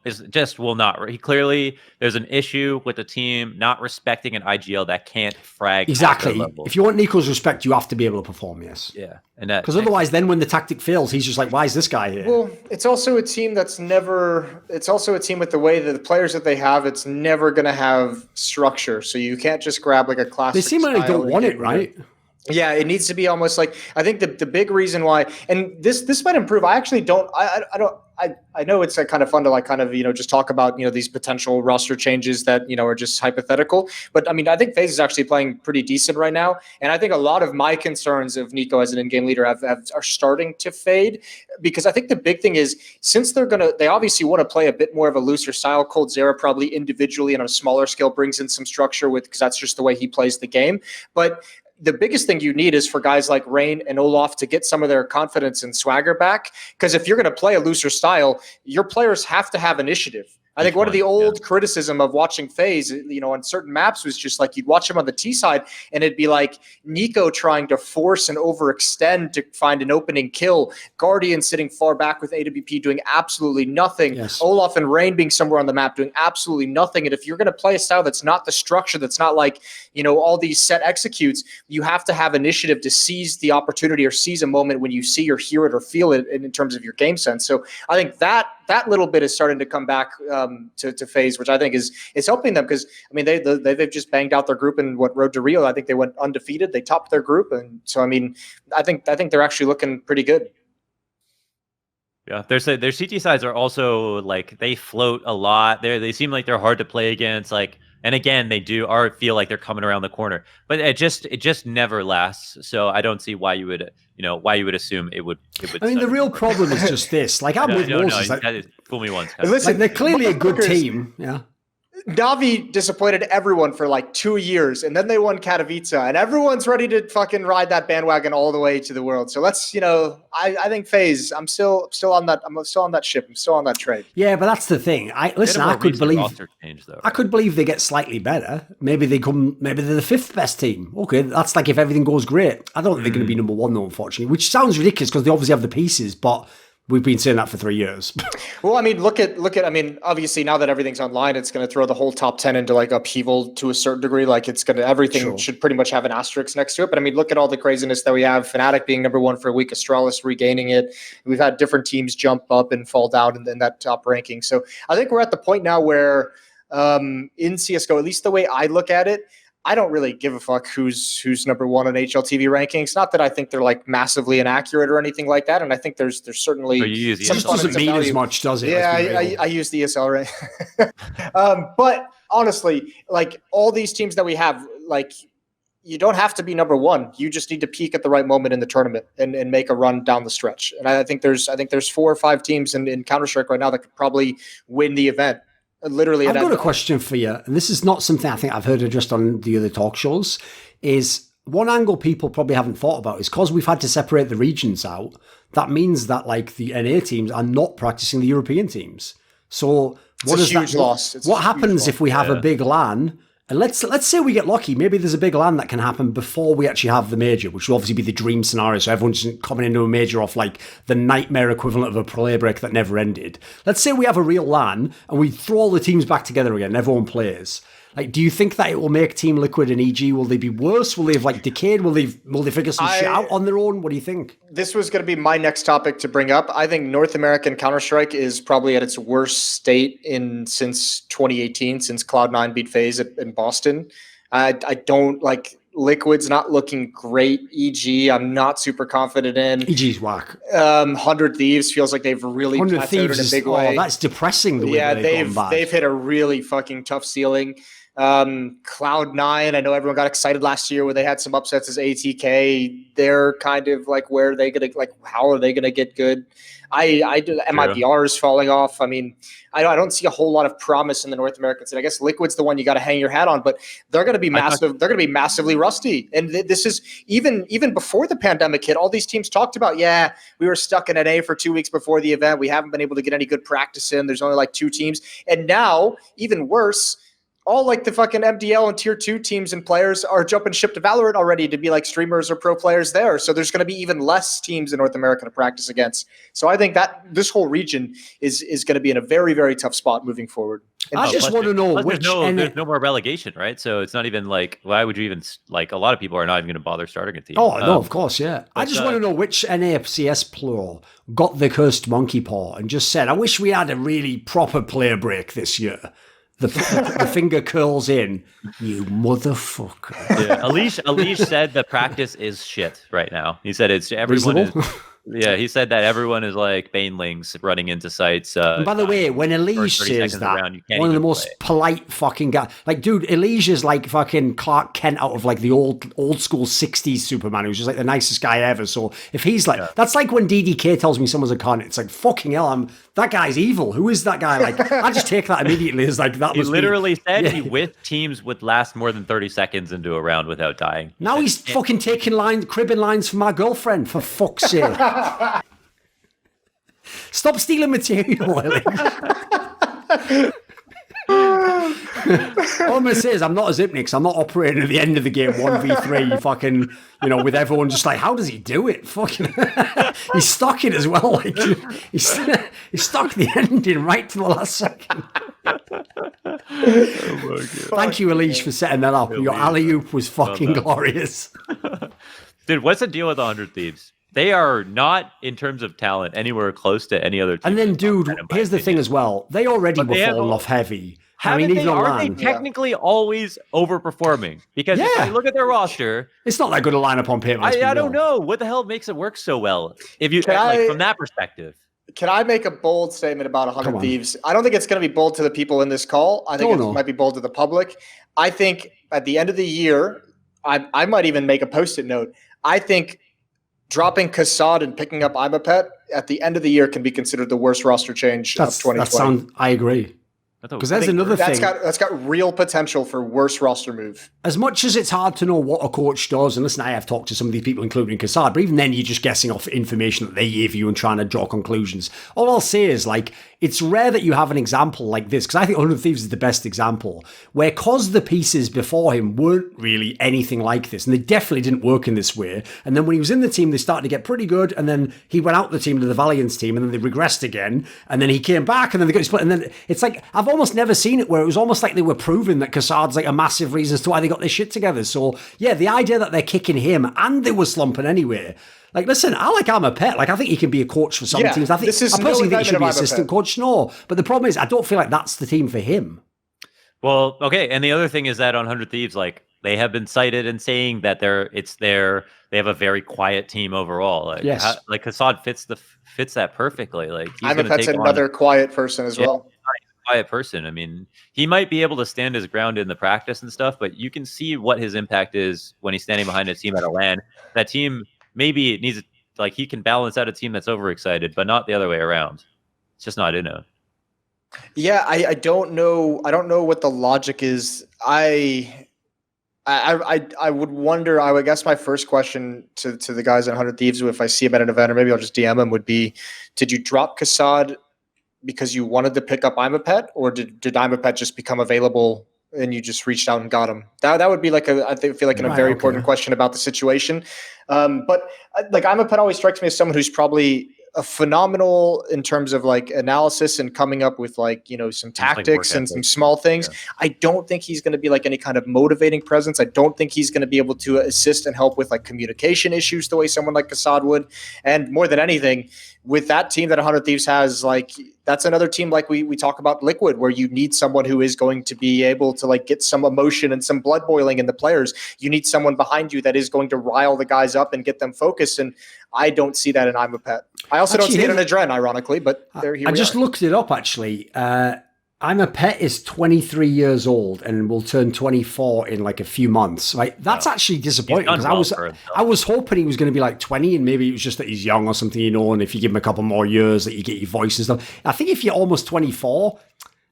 will not. Clearly, there's an issue with the team not respecting an IGL that can't frag. Exactly. If you want Nico's respect, you have to be able to perform. Yes. Yeah, and because otherwise, then when the tactic fails, he's just like, "Why is this guy here?" Well, it's also a team that's never. It's also a team with the way that the players that they have. It's never going to have structure, so you can't just grab a classic. They seem like they don't want it, right? Yeah, it needs to be almost like, I think the big reason why, and this might improve. I actually don't. I know it's kind of fun to just talk about these potential roster changes that are just hypothetical. But I mean, I think FaZe is actually playing pretty decent right now, and I think a lot of my concerns of Nico as an in-game leader are starting to fade, because I think the big thing is, since they obviously want to play a bit more of a looser style. coldzera probably individually on a smaller scale brings in some structure because that's just the way he plays the game, but. The biggest thing you need is for guys like Rain and Olaf to get some of their confidence and swagger back. Because if you're going to play a looser style, your players have to have initiative. I think one of the old criticism of watching FaZe, on certain maps was just you'd watch him on the T side and it'd be like Nico trying to force and overextend to find an opening kill. Guardian sitting far back with AWP doing absolutely nothing. Yes. Olaf and Rain being somewhere on the map doing absolutely nothing. And if you're going to play a style that's not the structure, that's not all these set executes, you have to have initiative to seize the opportunity or seize a moment when you see or hear it or feel it in terms of your game sense. So I think that little bit is starting to come back to FaZe, which I think is helping them, because I mean they've just banged out their group in Road to Rio. I think they went undefeated. They topped their group, and so I mean I think they're actually looking pretty good. Yeah, their CT sides are also they float a lot. They seem like they're hard to play against. And again, they feel like they're coming around the corner, but it just never lasts. So I don't see why you would assume it would. I mean, the real problem is just this. I'm with Moses. Fool me once. Listen, they're clearly a good team. Yeah. Navi disappointed everyone for 2 years, and then they won Katowice, and everyone's ready to fucking ride that bandwagon all the way to the world. So let's, I think FaZe, I'm still on that. I'm still on that ship. I'm still on that trade. Yeah, but that's the thing. I could believe. Change, though, right? I could believe they get slightly better. Maybe they're the 5th best team. Okay, that's if everything goes great. I don't think they're going to be number 1 though, unfortunately. Which sounds ridiculous because they obviously have the pieces, but. We've been saying that for 3 years. Well, I mean, look at. I mean, obviously now that everything's online, it's going to throw the whole top 10 into upheaval to a certain degree. Everything should pretty much have an asterisk next to it. But I mean, look at all the craziness that we have. Fnatic being number 1 for a week, Astralis regaining it. We've had different teams jump up and fall down in that top ranking. So I think we're at the point now where in CS:GO, at least the way I look at it, I don't really give a fuck who's number 1 on HLTV rankings. Not that I think they're massively inaccurate or anything like that. And I think there's certainly some doesn't mean as much, does it? Yeah, I use the ESL, right? But honestly, all these teams that we have, you don't have to be number 1. You just need to peak at the right moment in the tournament and make a run down the stretch. And I think there's 4 or 5 teams in Counter-Strike right now that could probably win the event. Literally, I've got a question for you, and this is not something I think I've heard addressed on the other talk shows. Is one angle people probably haven't thought about is because we've had to separate the regions out. That means that the NA teams are not practicing the European teams. So what is that loss? What happens if we have a big LAN? And let's say we get lucky. Maybe there's a big LAN that can happen before we actually have the major, which will obviously be the dream scenario. So everyone's coming into a major off the nightmare equivalent of a play break that never ended. Let's say we have a real LAN and we throw all the teams back together again and everyone plays. Like, do you think that it will make Team Liquid and EG? Will they be worse? Will they have like decayed? Will they figure some shit out on their own? What do you think? This was going to be my next topic to bring up. I think North American Counter-Strike is probably at its worst state since 2018, since Cloud9 beat FaZe in Boston. I don't like Liquid's not looking great. EG, I'm not super confident in. EG's whack. 100 Thieves feels like they've really plateaued in a big way. That's depressing. The way they've hit a really fucking tough ceiling. Cloud9, I know everyone got excited last year where they had some upsets as ATK. They're kind of like, where are they gonna how are they gonna get good? MiBR is falling off. I mean, I don't see a whole lot of promise in the North American scene. I guess Liquid's the one you got to hang your hat on, but they're going to be massive. They're going to be massively rusty. And this is even before the pandemic hit. All these teams talked about, we were stuck in NA for 2 weeks before the event. We haven't been able to get any good practice in. There's only like 2 teams, and now even worse. All like the fucking MDL and tier 2 teams and players are jumping ship to Valorant already to be like streamers or pro players there. So there's going to be even less teams in North America to practice against. So I think that this whole region is going to be in a very, very tough spot moving forward. I just want to know which. There's no more relegation, right? So it's not even like, why would you even like? A lot of people are not even going to bother starting a team. Oh no, of course, yeah. I just want to know which NAFCS pro got the cursed monkey paw and just said, "I wish we had a really proper player break this year." The finger curls in, you motherfucker. Yeah. Alish said the practice is shit right now. He said he said that everyone is like banelings running into sites. And by the way, when Alish says that, one of the most polite fucking guys, like, dude, Alish is like fucking Clark Kent out of like the old school 60s Superman, who's just like the nicest guy ever. So if he's like, that's like when DDK tells me someone's a cunt, it's like, fucking hell, that guy's evil. Who is that guy? Like, I just take that immediately as like, that was he literally said he with teams would last more than 30 seconds into a round without dying. Now he's fucking taking cribbing lines from my girlfriend, for fuck's sake. Stop stealing material. All I'm going to say is I'm not a Zipnix. I'm not operating at the end of the game 1v3 fucking, with everyone just like, how does he do it? Fucking, he's stuck it as well. Like, he's stuck the ending right to the last second. Thank you, Alish, for setting that up. Your alley-oop was fucking glorious. Dude, what's the deal with the 100 Thieves? They are not, in terms of talent, anywhere close to any other team. And then, dude, here's the thing as well. They already were falling off heavy. I mean, even are they technically always overperforming? Because if you look at their roster, it's not that good a lineup on paper. I don't know what the hell makes it work so well. If you from that perspective. Can I make a bold statement about 100 Thieves? I don't think it's going to be bold to the people in this call. I think it might be bold to the public. I think at the end of the year, I might even make a post-it note. I think dropping Kassad and picking up Imapet at the end of the year can be considered the worst roster change of 2020. I agree. Because there's another thing. That's got real potential for worst roster move. As much as it's hard to know what a coach does, and listen, I have talked to some of these people, including Kassad, but even then you're just guessing off information that they gave you and trying to draw conclusions. All I'll say is, like, it's rare that you have an example like this, because I think 100 Thieves is the best example, where because the pieces before him weren't really anything like this, and they definitely didn't work in this way, and then when he was in the team, they started to get pretty good, and then he went out the team to the Valiance team, and then they regressed again, and then he came back, and then they got split, and then it's like, I've almost never seen it where it was almost like they were proving that Kassad's like a massive reason as to why they got their shit together. So yeah, the idea that they're kicking him and they were slumping anyway. Like, listen, I like Imapet. Like, I think he can be a coach for some teams. I personally think he should be assistant coach. No, but the problem is, I don't feel like that's the team for him. Well, okay, and the other thing is that on 100 Thieves, like, they have been cited in saying that they have a very quiet team overall. Like, yes, like Kassad fits that perfectly. Like, Imapet's another quiet person as well. Quiet person. I mean, he might be able to stand his ground in the practice and stuff, but you can see what his impact is when he's standing behind a team at a LAN. That team maybe it needs, like, he can balance out a team that's overexcited, but not the other way around. It's just not in him. Yeah, I don't know. I don't know what the logic is. I would wonder. I would guess my first question to the guys at 100 Thieves, if I see him at an event, or maybe I'll just DM him, would be: did you drop Kassad because you wanted to pick up Imapet, or did Imapet just become available and you just reached out and got him? That would be like I feel like a very important question about the situation. But like, Imapet always strikes me as someone who's probably a phenomenal in terms of like analysis and coming up with like, some tactics and some small things. Yeah. I don't think he's going to be like any kind of motivating presence. I don't think he's going to be able to assist and help with like communication issues the way someone like Kassad would. And more than anything, with that team that 100 Thieves has, like that's another team like we talk about Liquid, where you need someone who is going to be able to like get some emotion and some blood boiling in the players. You need someone behind you that is going to rile the guys up and get them focused. And I don't see that in I'm a Pet. I also don't see it in Adren, ironically, but there he is. I just looked it up actually. I'm a Pet is 23 years old and will turn 24 in like a few months. Right, that's actually disappointing because I was hoping he was going to be like 20, and maybe it was just that he's young or something, and if you give him a couple more years, that you get your voice and stuff. I think if you're almost 24,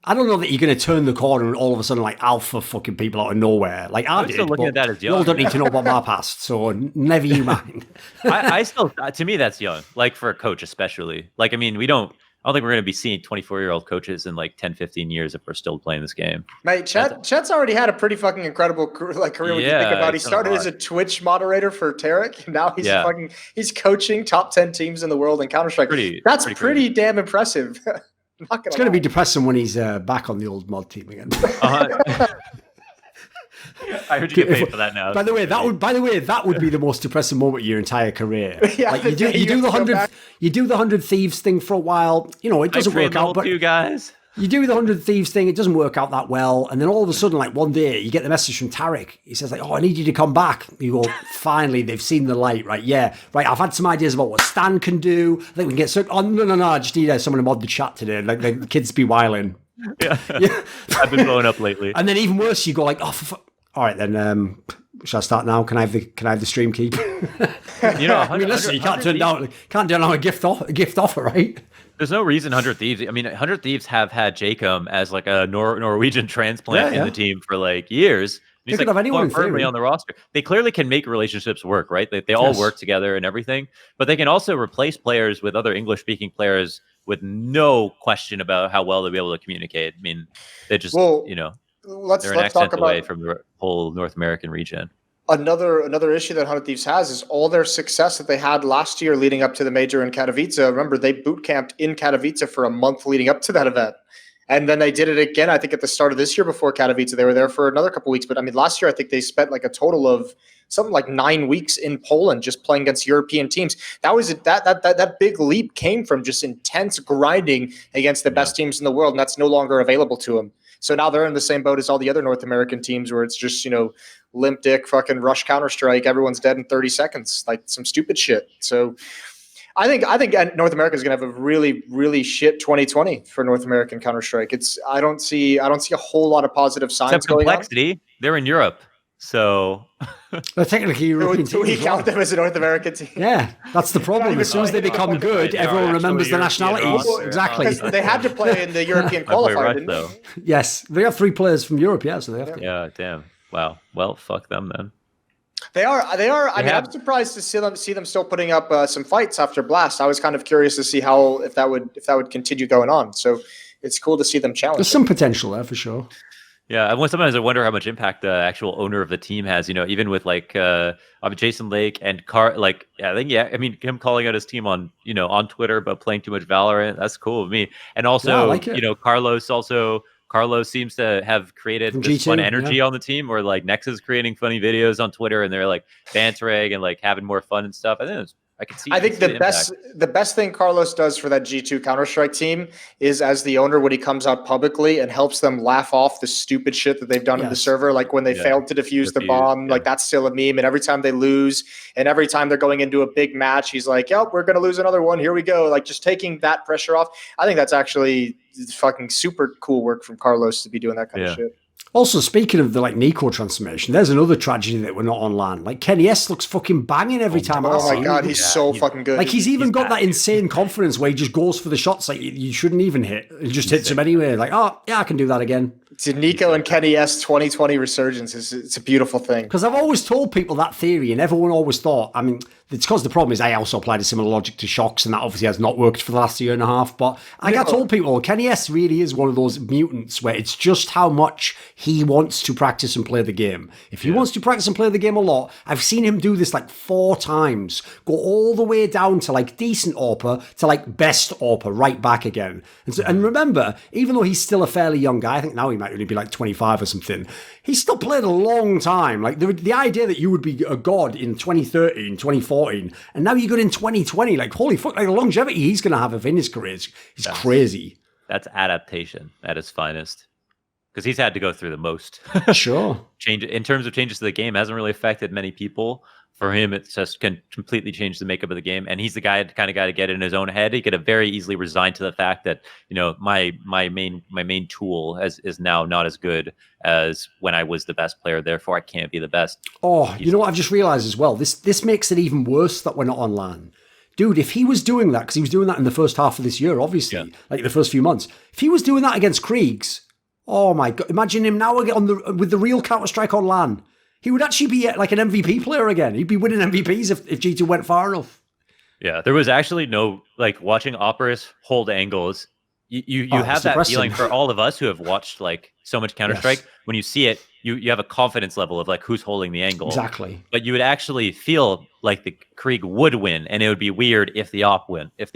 I don't know that you're going to turn the corner and all of a sudden like alpha fucking people out of nowhere. Like I did, looking at that as young. You all don't need to know about my past, so never you mind. I still, to me, that's young. Like for a coach, especially. Like I mean, I don't think we're going to be seeing 24-year-old coaches in like 10, 15 years if we're still playing this game. Mate, Chet's already had a pretty fucking incredible career when you think about it. He started as a Twitch moderator for Tarek. Now he's coaching top 10 teams in the world in Counter-Strike. That's pretty damn impressive. It's going to be depressing when he's back on the old mod team again. I heard you get paid for that now. By the way, that would be the most depressing moment of your entire career. Yeah, like you do the 100 Thieves thing for a while. It doesn't work out. But you guys, you do the 100 Thieves thing. It doesn't work out that well, and then all of a sudden, like one day, you get the message from Tarek. He says, "Like, oh, I need you to come back." You go, "Finally, they've seen the light, right? Yeah, right. I've had some ideas about what Stan can do. I think we can get. Oh no! I just need someone to mod the chat today. Like the kids be whiling." Yeah. I've been blowing up lately. And then even worse, you go like, "Oh, all right then. Shall I start now? Can I have the stream keep?" I mean, listen, you can't turn down a gift offer, right? There's no reason 100 Thieves. I mean, 100 Thieves have had Jacob as like a Norwegian transplant in the team for like years. He's like have anyone firmly on the roster. They clearly can make relationships work, right? They all work together and everything, but they can also replace players with other English-speaking players with no question about how well they'll be able to communicate. I mean, they just they're an accent away from the whole North American region. Another issue that 100 Thieves has is all their success that they had last year leading up to the major in Katowice. Remember, they boot camped in Katowice for a month leading up to that event. And then they did it again, I think, at the start of this year before Katowice. They were there for another couple of weeks. But I mean, last year, I think they spent like a total of something like 9 weeks in Poland just playing against European teams. That was that big leap came from just intense grinding against the best teams in the world. And that's no longer available to them. So now they're in the same boat as all the other North American teams where it's just, limp dick, fucking rush Counter-Strike. Everyone's dead in 30 seconds, like some stupid shit. So I think North America is going to have a really, really shit 2020 for North American Counter-Strike. I don't see a whole lot of positive signs going complexity. On. They're in Europe. So they're technically European teams. We count them as a North American team. Yeah, that's the problem. As soon as they become good, everyone remembers the nationalities. Exactly. They had to play in the European qualifier, didn't they? Yes, they have 3 players from Europe. Yeah, so they have to. Yeah, damn. Wow. Well, fuck them then. They are. I mean, I'm surprised to see them still putting up some fights after Blast. I was kind of curious to see if that would continue going on. So it's cool to see them challenge. There's some potential there for sure. Yeah, sometimes I wonder how much impact the actual owner of the team has. Even with like Jason Lake and I mean him calling out his team on Twitter about playing too much Valorant. That's cool with me. And also Carlos seems to have created this fun energy on the team, where like Nexus creating funny videos on Twitter and they're like bantering and like having more fun and stuff. I think the best thing Carlos does for that G2 Counter-Strike team is, as the owner, when he comes out publicly and helps them laugh off the stupid shit that they've done in the server, like when they failed to defuse the bomb, like that's still a meme. And every time they lose and every time they're going into a big match, he's like, "Yep, we're going to lose another one. Here we go." Like just taking that pressure off. I think that's actually fucking super cool work from Carlos to be doing that kind of shit. Also, speaking of the Nico transformation, there's another tragedy that we're not on LAN. Like Kenny S looks fucking banging every time I see him. Oh my god, he's so fucking good. Like he's got that insane confidence where he just goes for the shots like you shouldn't even hit. He just hits him anyway. Like, oh yeah, I can do that again. To Nico and Kenny S 2020 resurgence it's a beautiful thing. Because I've always told people that theory, and everyone always thought, I mean, it's because the problem is I also applied a similar logic to Shocks, and that obviously has not worked for the last year and a half. But I told people, Kenny S really is one of those mutants where it's just how much he wants to practice and play the game. If he wants to practice and play the game a lot, I've seen him do this like 4 times, go all the way down to like decent AWPer to like best AWPer, right back again. And remember, even though he's still a fairly young guy, I think now he might only be like 25 or something, he's still played a long time. Like the idea that you would be a god in 2013, 2014, and now you're good in 2020, like holy fuck, like the longevity he's going to have in his career is crazy. That's adaptation at its finest. Because he's had to go through the most. Sure. Change in terms of changes to the game hasn't really affected many people. For him, it's just can completely change the makeup of the game, and he's the kind of guy to get in his own head. He could have very easily resigned to the fact that my main tool is now not as good as when I was the best player. Therefore, I can't be the best. Oh, you know what I've just realized as well. This makes it even worse that we're not on LAN. Dude, if he was doing that, because he was doing that in the first half of this year, obviously, like the first few months. If he was doing that against Kriegs, oh my god! Imagine him now with the real Counter-Strike on LAN. He would actually be like an MVP player again. He'd be winning MVPs if G2 went far enough. Yeah, there was actually no, like, watching Operas hold angles. You have that feeling for all of us who have watched like so much Counter-Strike. When you see it, you have a confidence level of like who's holding the angle. Exactly. But you would actually feel like the Krieg would win, and it would be weird if the op won. It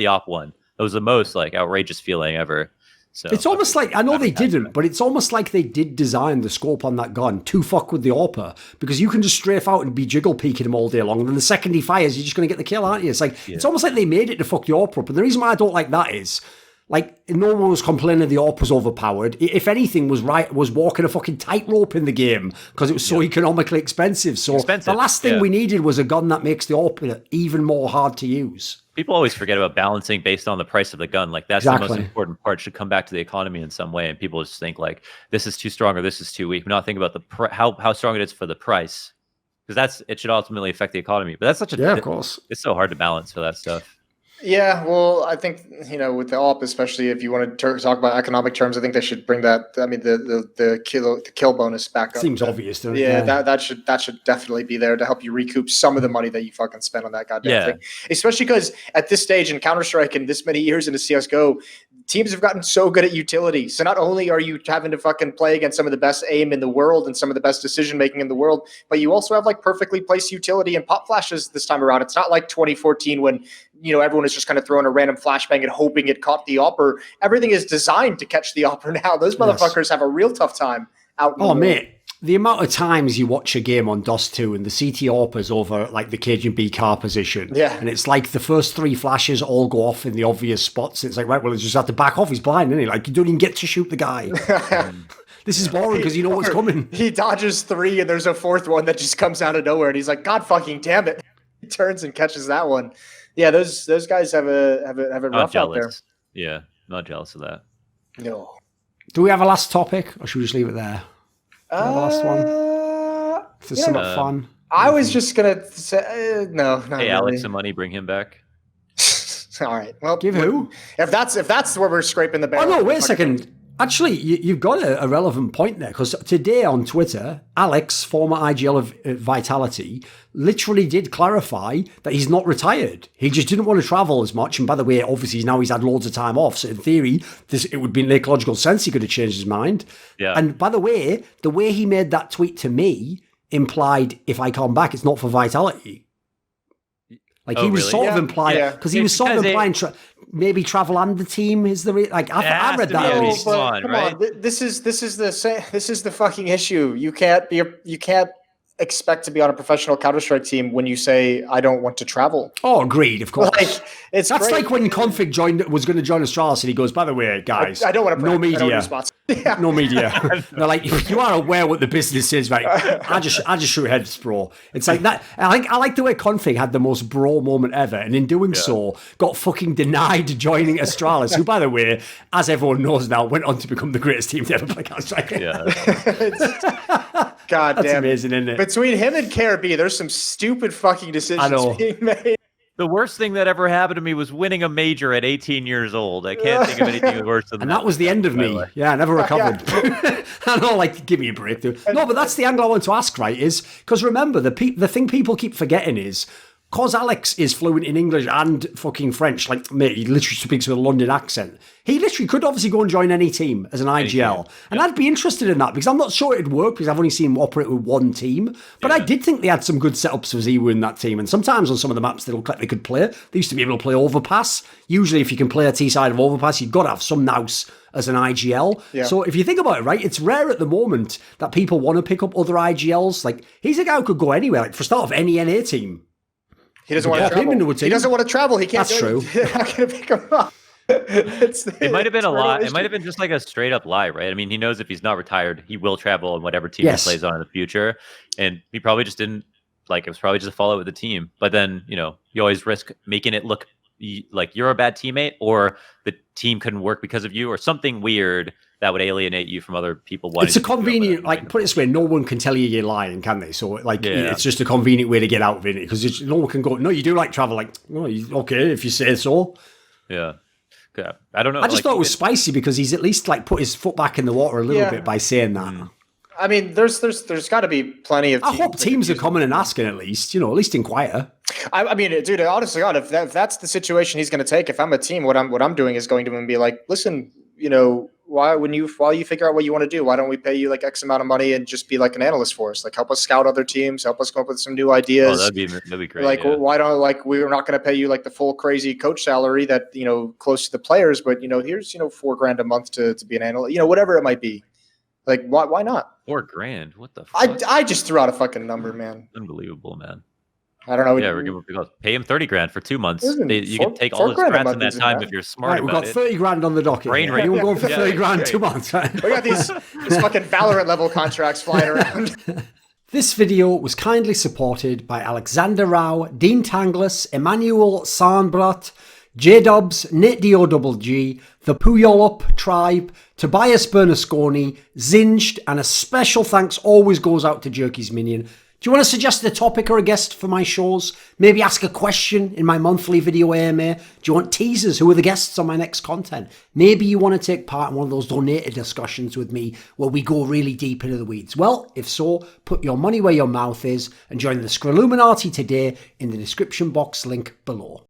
was the most like outrageous feeling ever. So it's almost like, I know they didn't, but it's almost like they did design the scope on that gun to fuck with the AWPer, because you can just strafe out and be jiggle peeking him all day long, and then the second he fires, you're just going to get the kill, aren't you? It's like, it's almost like they made it to fuck the AWPer up, and the reason why I don't like that is, like, no one was complaining the AWP was overpowered. If anything, was walking a fucking tightrope in the game, because it was so economically expensive. So the last thing we needed was a gun that makes the AWP even more hard to use. People always forget about balancing based on the price of the gun. Like that's the most important part. It should come back to the economy in some way, and people just think like this is too strong or this is too weak. We're not thinking about the how strong it is for the price, because it should ultimately affect the economy. But that's such a of course, it's so hard to balance for that stuff. Yeah, well, I think, with the AWP, especially if you want to talk about economic terms, I think they should bring that. I mean, the kill bonus back up. Seems obvious, doesn't it? Yeah, that should definitely be there to help you recoup some of the money that you fucking spent on that goddamn thing. Especially because at this stage in Counter-Strike and this many years into CS:GO, teams have gotten so good at utility. So not only are you having to fucking play against some of the best aim in the world and some of the best decision making in the world, but you also have like perfectly placed utility and pop flashes this time around. It's not like 2014 when everyone is just kind of throwing a random flashbang and hoping it caught the AWPer. Everything is designed to catch the AWPer now. Those motherfuckers have a real tough time out in the world. Mate, the amount of times you watch a game on DOS 2 and the CT AWPer's over like the Cajun B car position. Yeah. And it's like the first 3 flashes all go off in the obvious spots. It's like, right, well, it's just have to back off. He's blind, isn't he? Like, you don't even get to shoot the guy. This is boring because you know what's coming. He dodges 3 and there's a 4th one that just comes out of nowhere. And he's like, God fucking damn it. He turns and catches that one. Yeah, those guys have a rough out there. Yeah, not jealous of that. No. Do we have a last topic, or should we just leave it there? Do we have a last one? If there's something fun. I was just gonna say no. Not hey, really. Alex, some money, bring him back. All right. Well, give who? If that's where we're scraping the barrel. Oh no! Wait a second. Actually, you've got a relevant point there, because today on Twitter, Alex, former IGL of Vitality, literally did clarify that he's not retired. He just didn't want to travel as much. And by the way, obviously now he's had loads of time off. So in theory, it would make logical sense he could have changed his mind. Yeah. And by the way he made that tweet to me implied if I come back, it's not for Vitality. Like he was sort of implying, because he was sort of implying maybe travel and the team is the I read that. Come on, this is the fucking issue. You can't expect to be on a professional Counter-Strike team when you say I don't want to travel. Oh, agreed, of course. That's like when Config was going to join Astralis and he goes, by the way, guys, I don't want to no media. No media. They're like, you are aware what the business is, right? I just shoot heads, bro. It's like that. I like the way Config had the most bro moment ever, and in doing so, got fucking denied joining Astralis, who, by the way, as everyone knows now, went on to become the greatest team to ever play Counter-Strike. Yeah. God That's damn amazing, isn't it? Between him and KRB, there's some stupid fucking decisions being made. The worst thing that ever happened to me was winning a major at 18 years old. I can't think of anything worse than that. And that was the end of me. Yeah, I never recovered. I know, like, give me a breakthrough. No, but that's the angle I want to ask, right? Is because remember, the thing people keep forgetting is, because Alex is fluent in English and fucking French, like, mate, he literally speaks with a London accent. He literally could obviously go and join any team as an IGL. And I'd be interested in that because I'm not sure it'd work because I've only seen him operate with one team. But I did think they had some good setups for Ziwu in that team. And sometimes on some of the maps they look like they could play. They used to be able to play Overpass. Usually if you can play a T-side of Overpass, you've got to have some nous as an IGL. Yeah. So if you think about it, right, it's rare at the moment that people want to pick up other IGLs. Like, he's a guy who could go anywhere. Like, for start of any NA team. He doesn't want to travel. He doesn't want to travel. He can't. That's true. They're not going to pick him up. It might have been a lie. It might have been just like a straight up lie, right? I mean, he knows if he's not retired, he will travel on whatever team he plays on in the future. And he probably just didn't, like, it was probably just a follow with the team. But then, you know, you always risk making it look like you're a bad teammate or the team couldn't work because of you or something weird that would alienate you from other people. It's a convenient, like, put it this way, no one can tell you you're lying, can they? So, like, it's just a convenient way to get out of it because no one can go, no, you do like travel. Like, oh, okay, if you say so. Yeah. Okay. I don't know. I just thought it was spicy because he's at least, like, put his foot back in the water a little bit by saying that. I mean, there's got to be plenty of. I hope teams are coming and asking at least, at least inquire. I mean, dude, honestly, God, if that's the situation he's going to take, if I'm a team, what I'm doing is going to him and be like, listen, while you figure out what you want to do, why don't we pay you like X amount of money and just be like an analyst for us? Like, help us scout other teams, help us come up with some new ideas. Oh, that'd be great. Like, why don't, like, we're not going to pay you like the full crazy coach salary that, close to the players, but here's, $4,000 a month to be an analyst, whatever it might be. Like, why not? $4,000. What the fuck? I just threw out a fucking number, man. Unbelievable, man. I don't know. Yeah, we're gonna pay him $30,000 for 2 months. You can take all the strats in that time if you're smart. Right, we've got $30,000 on the docket. Anyone going for $30,000 2 months? Right? We got these fucking Valorant level contracts flying around. This video was kindly supported by Alexander Rao, Dean Tanglis, Emanuel Särnbratt, JDubs, NateDOhDoubleG, the Puyallup Tribe, Tobias Bernasconi, Xinged, and a special thanks always goes out to Jerky's Minion. Do you want to suggest a topic or a guest for my shows? Maybe ask a question in my monthly video AMA? Do you want teasers? Who are the guests on my next content? Maybe you want to take part in one of those donated discussions with me where we go really deep into the weeds. Well, if so, put your money where your mouth is and join the Scrilluminati today in the description box link below.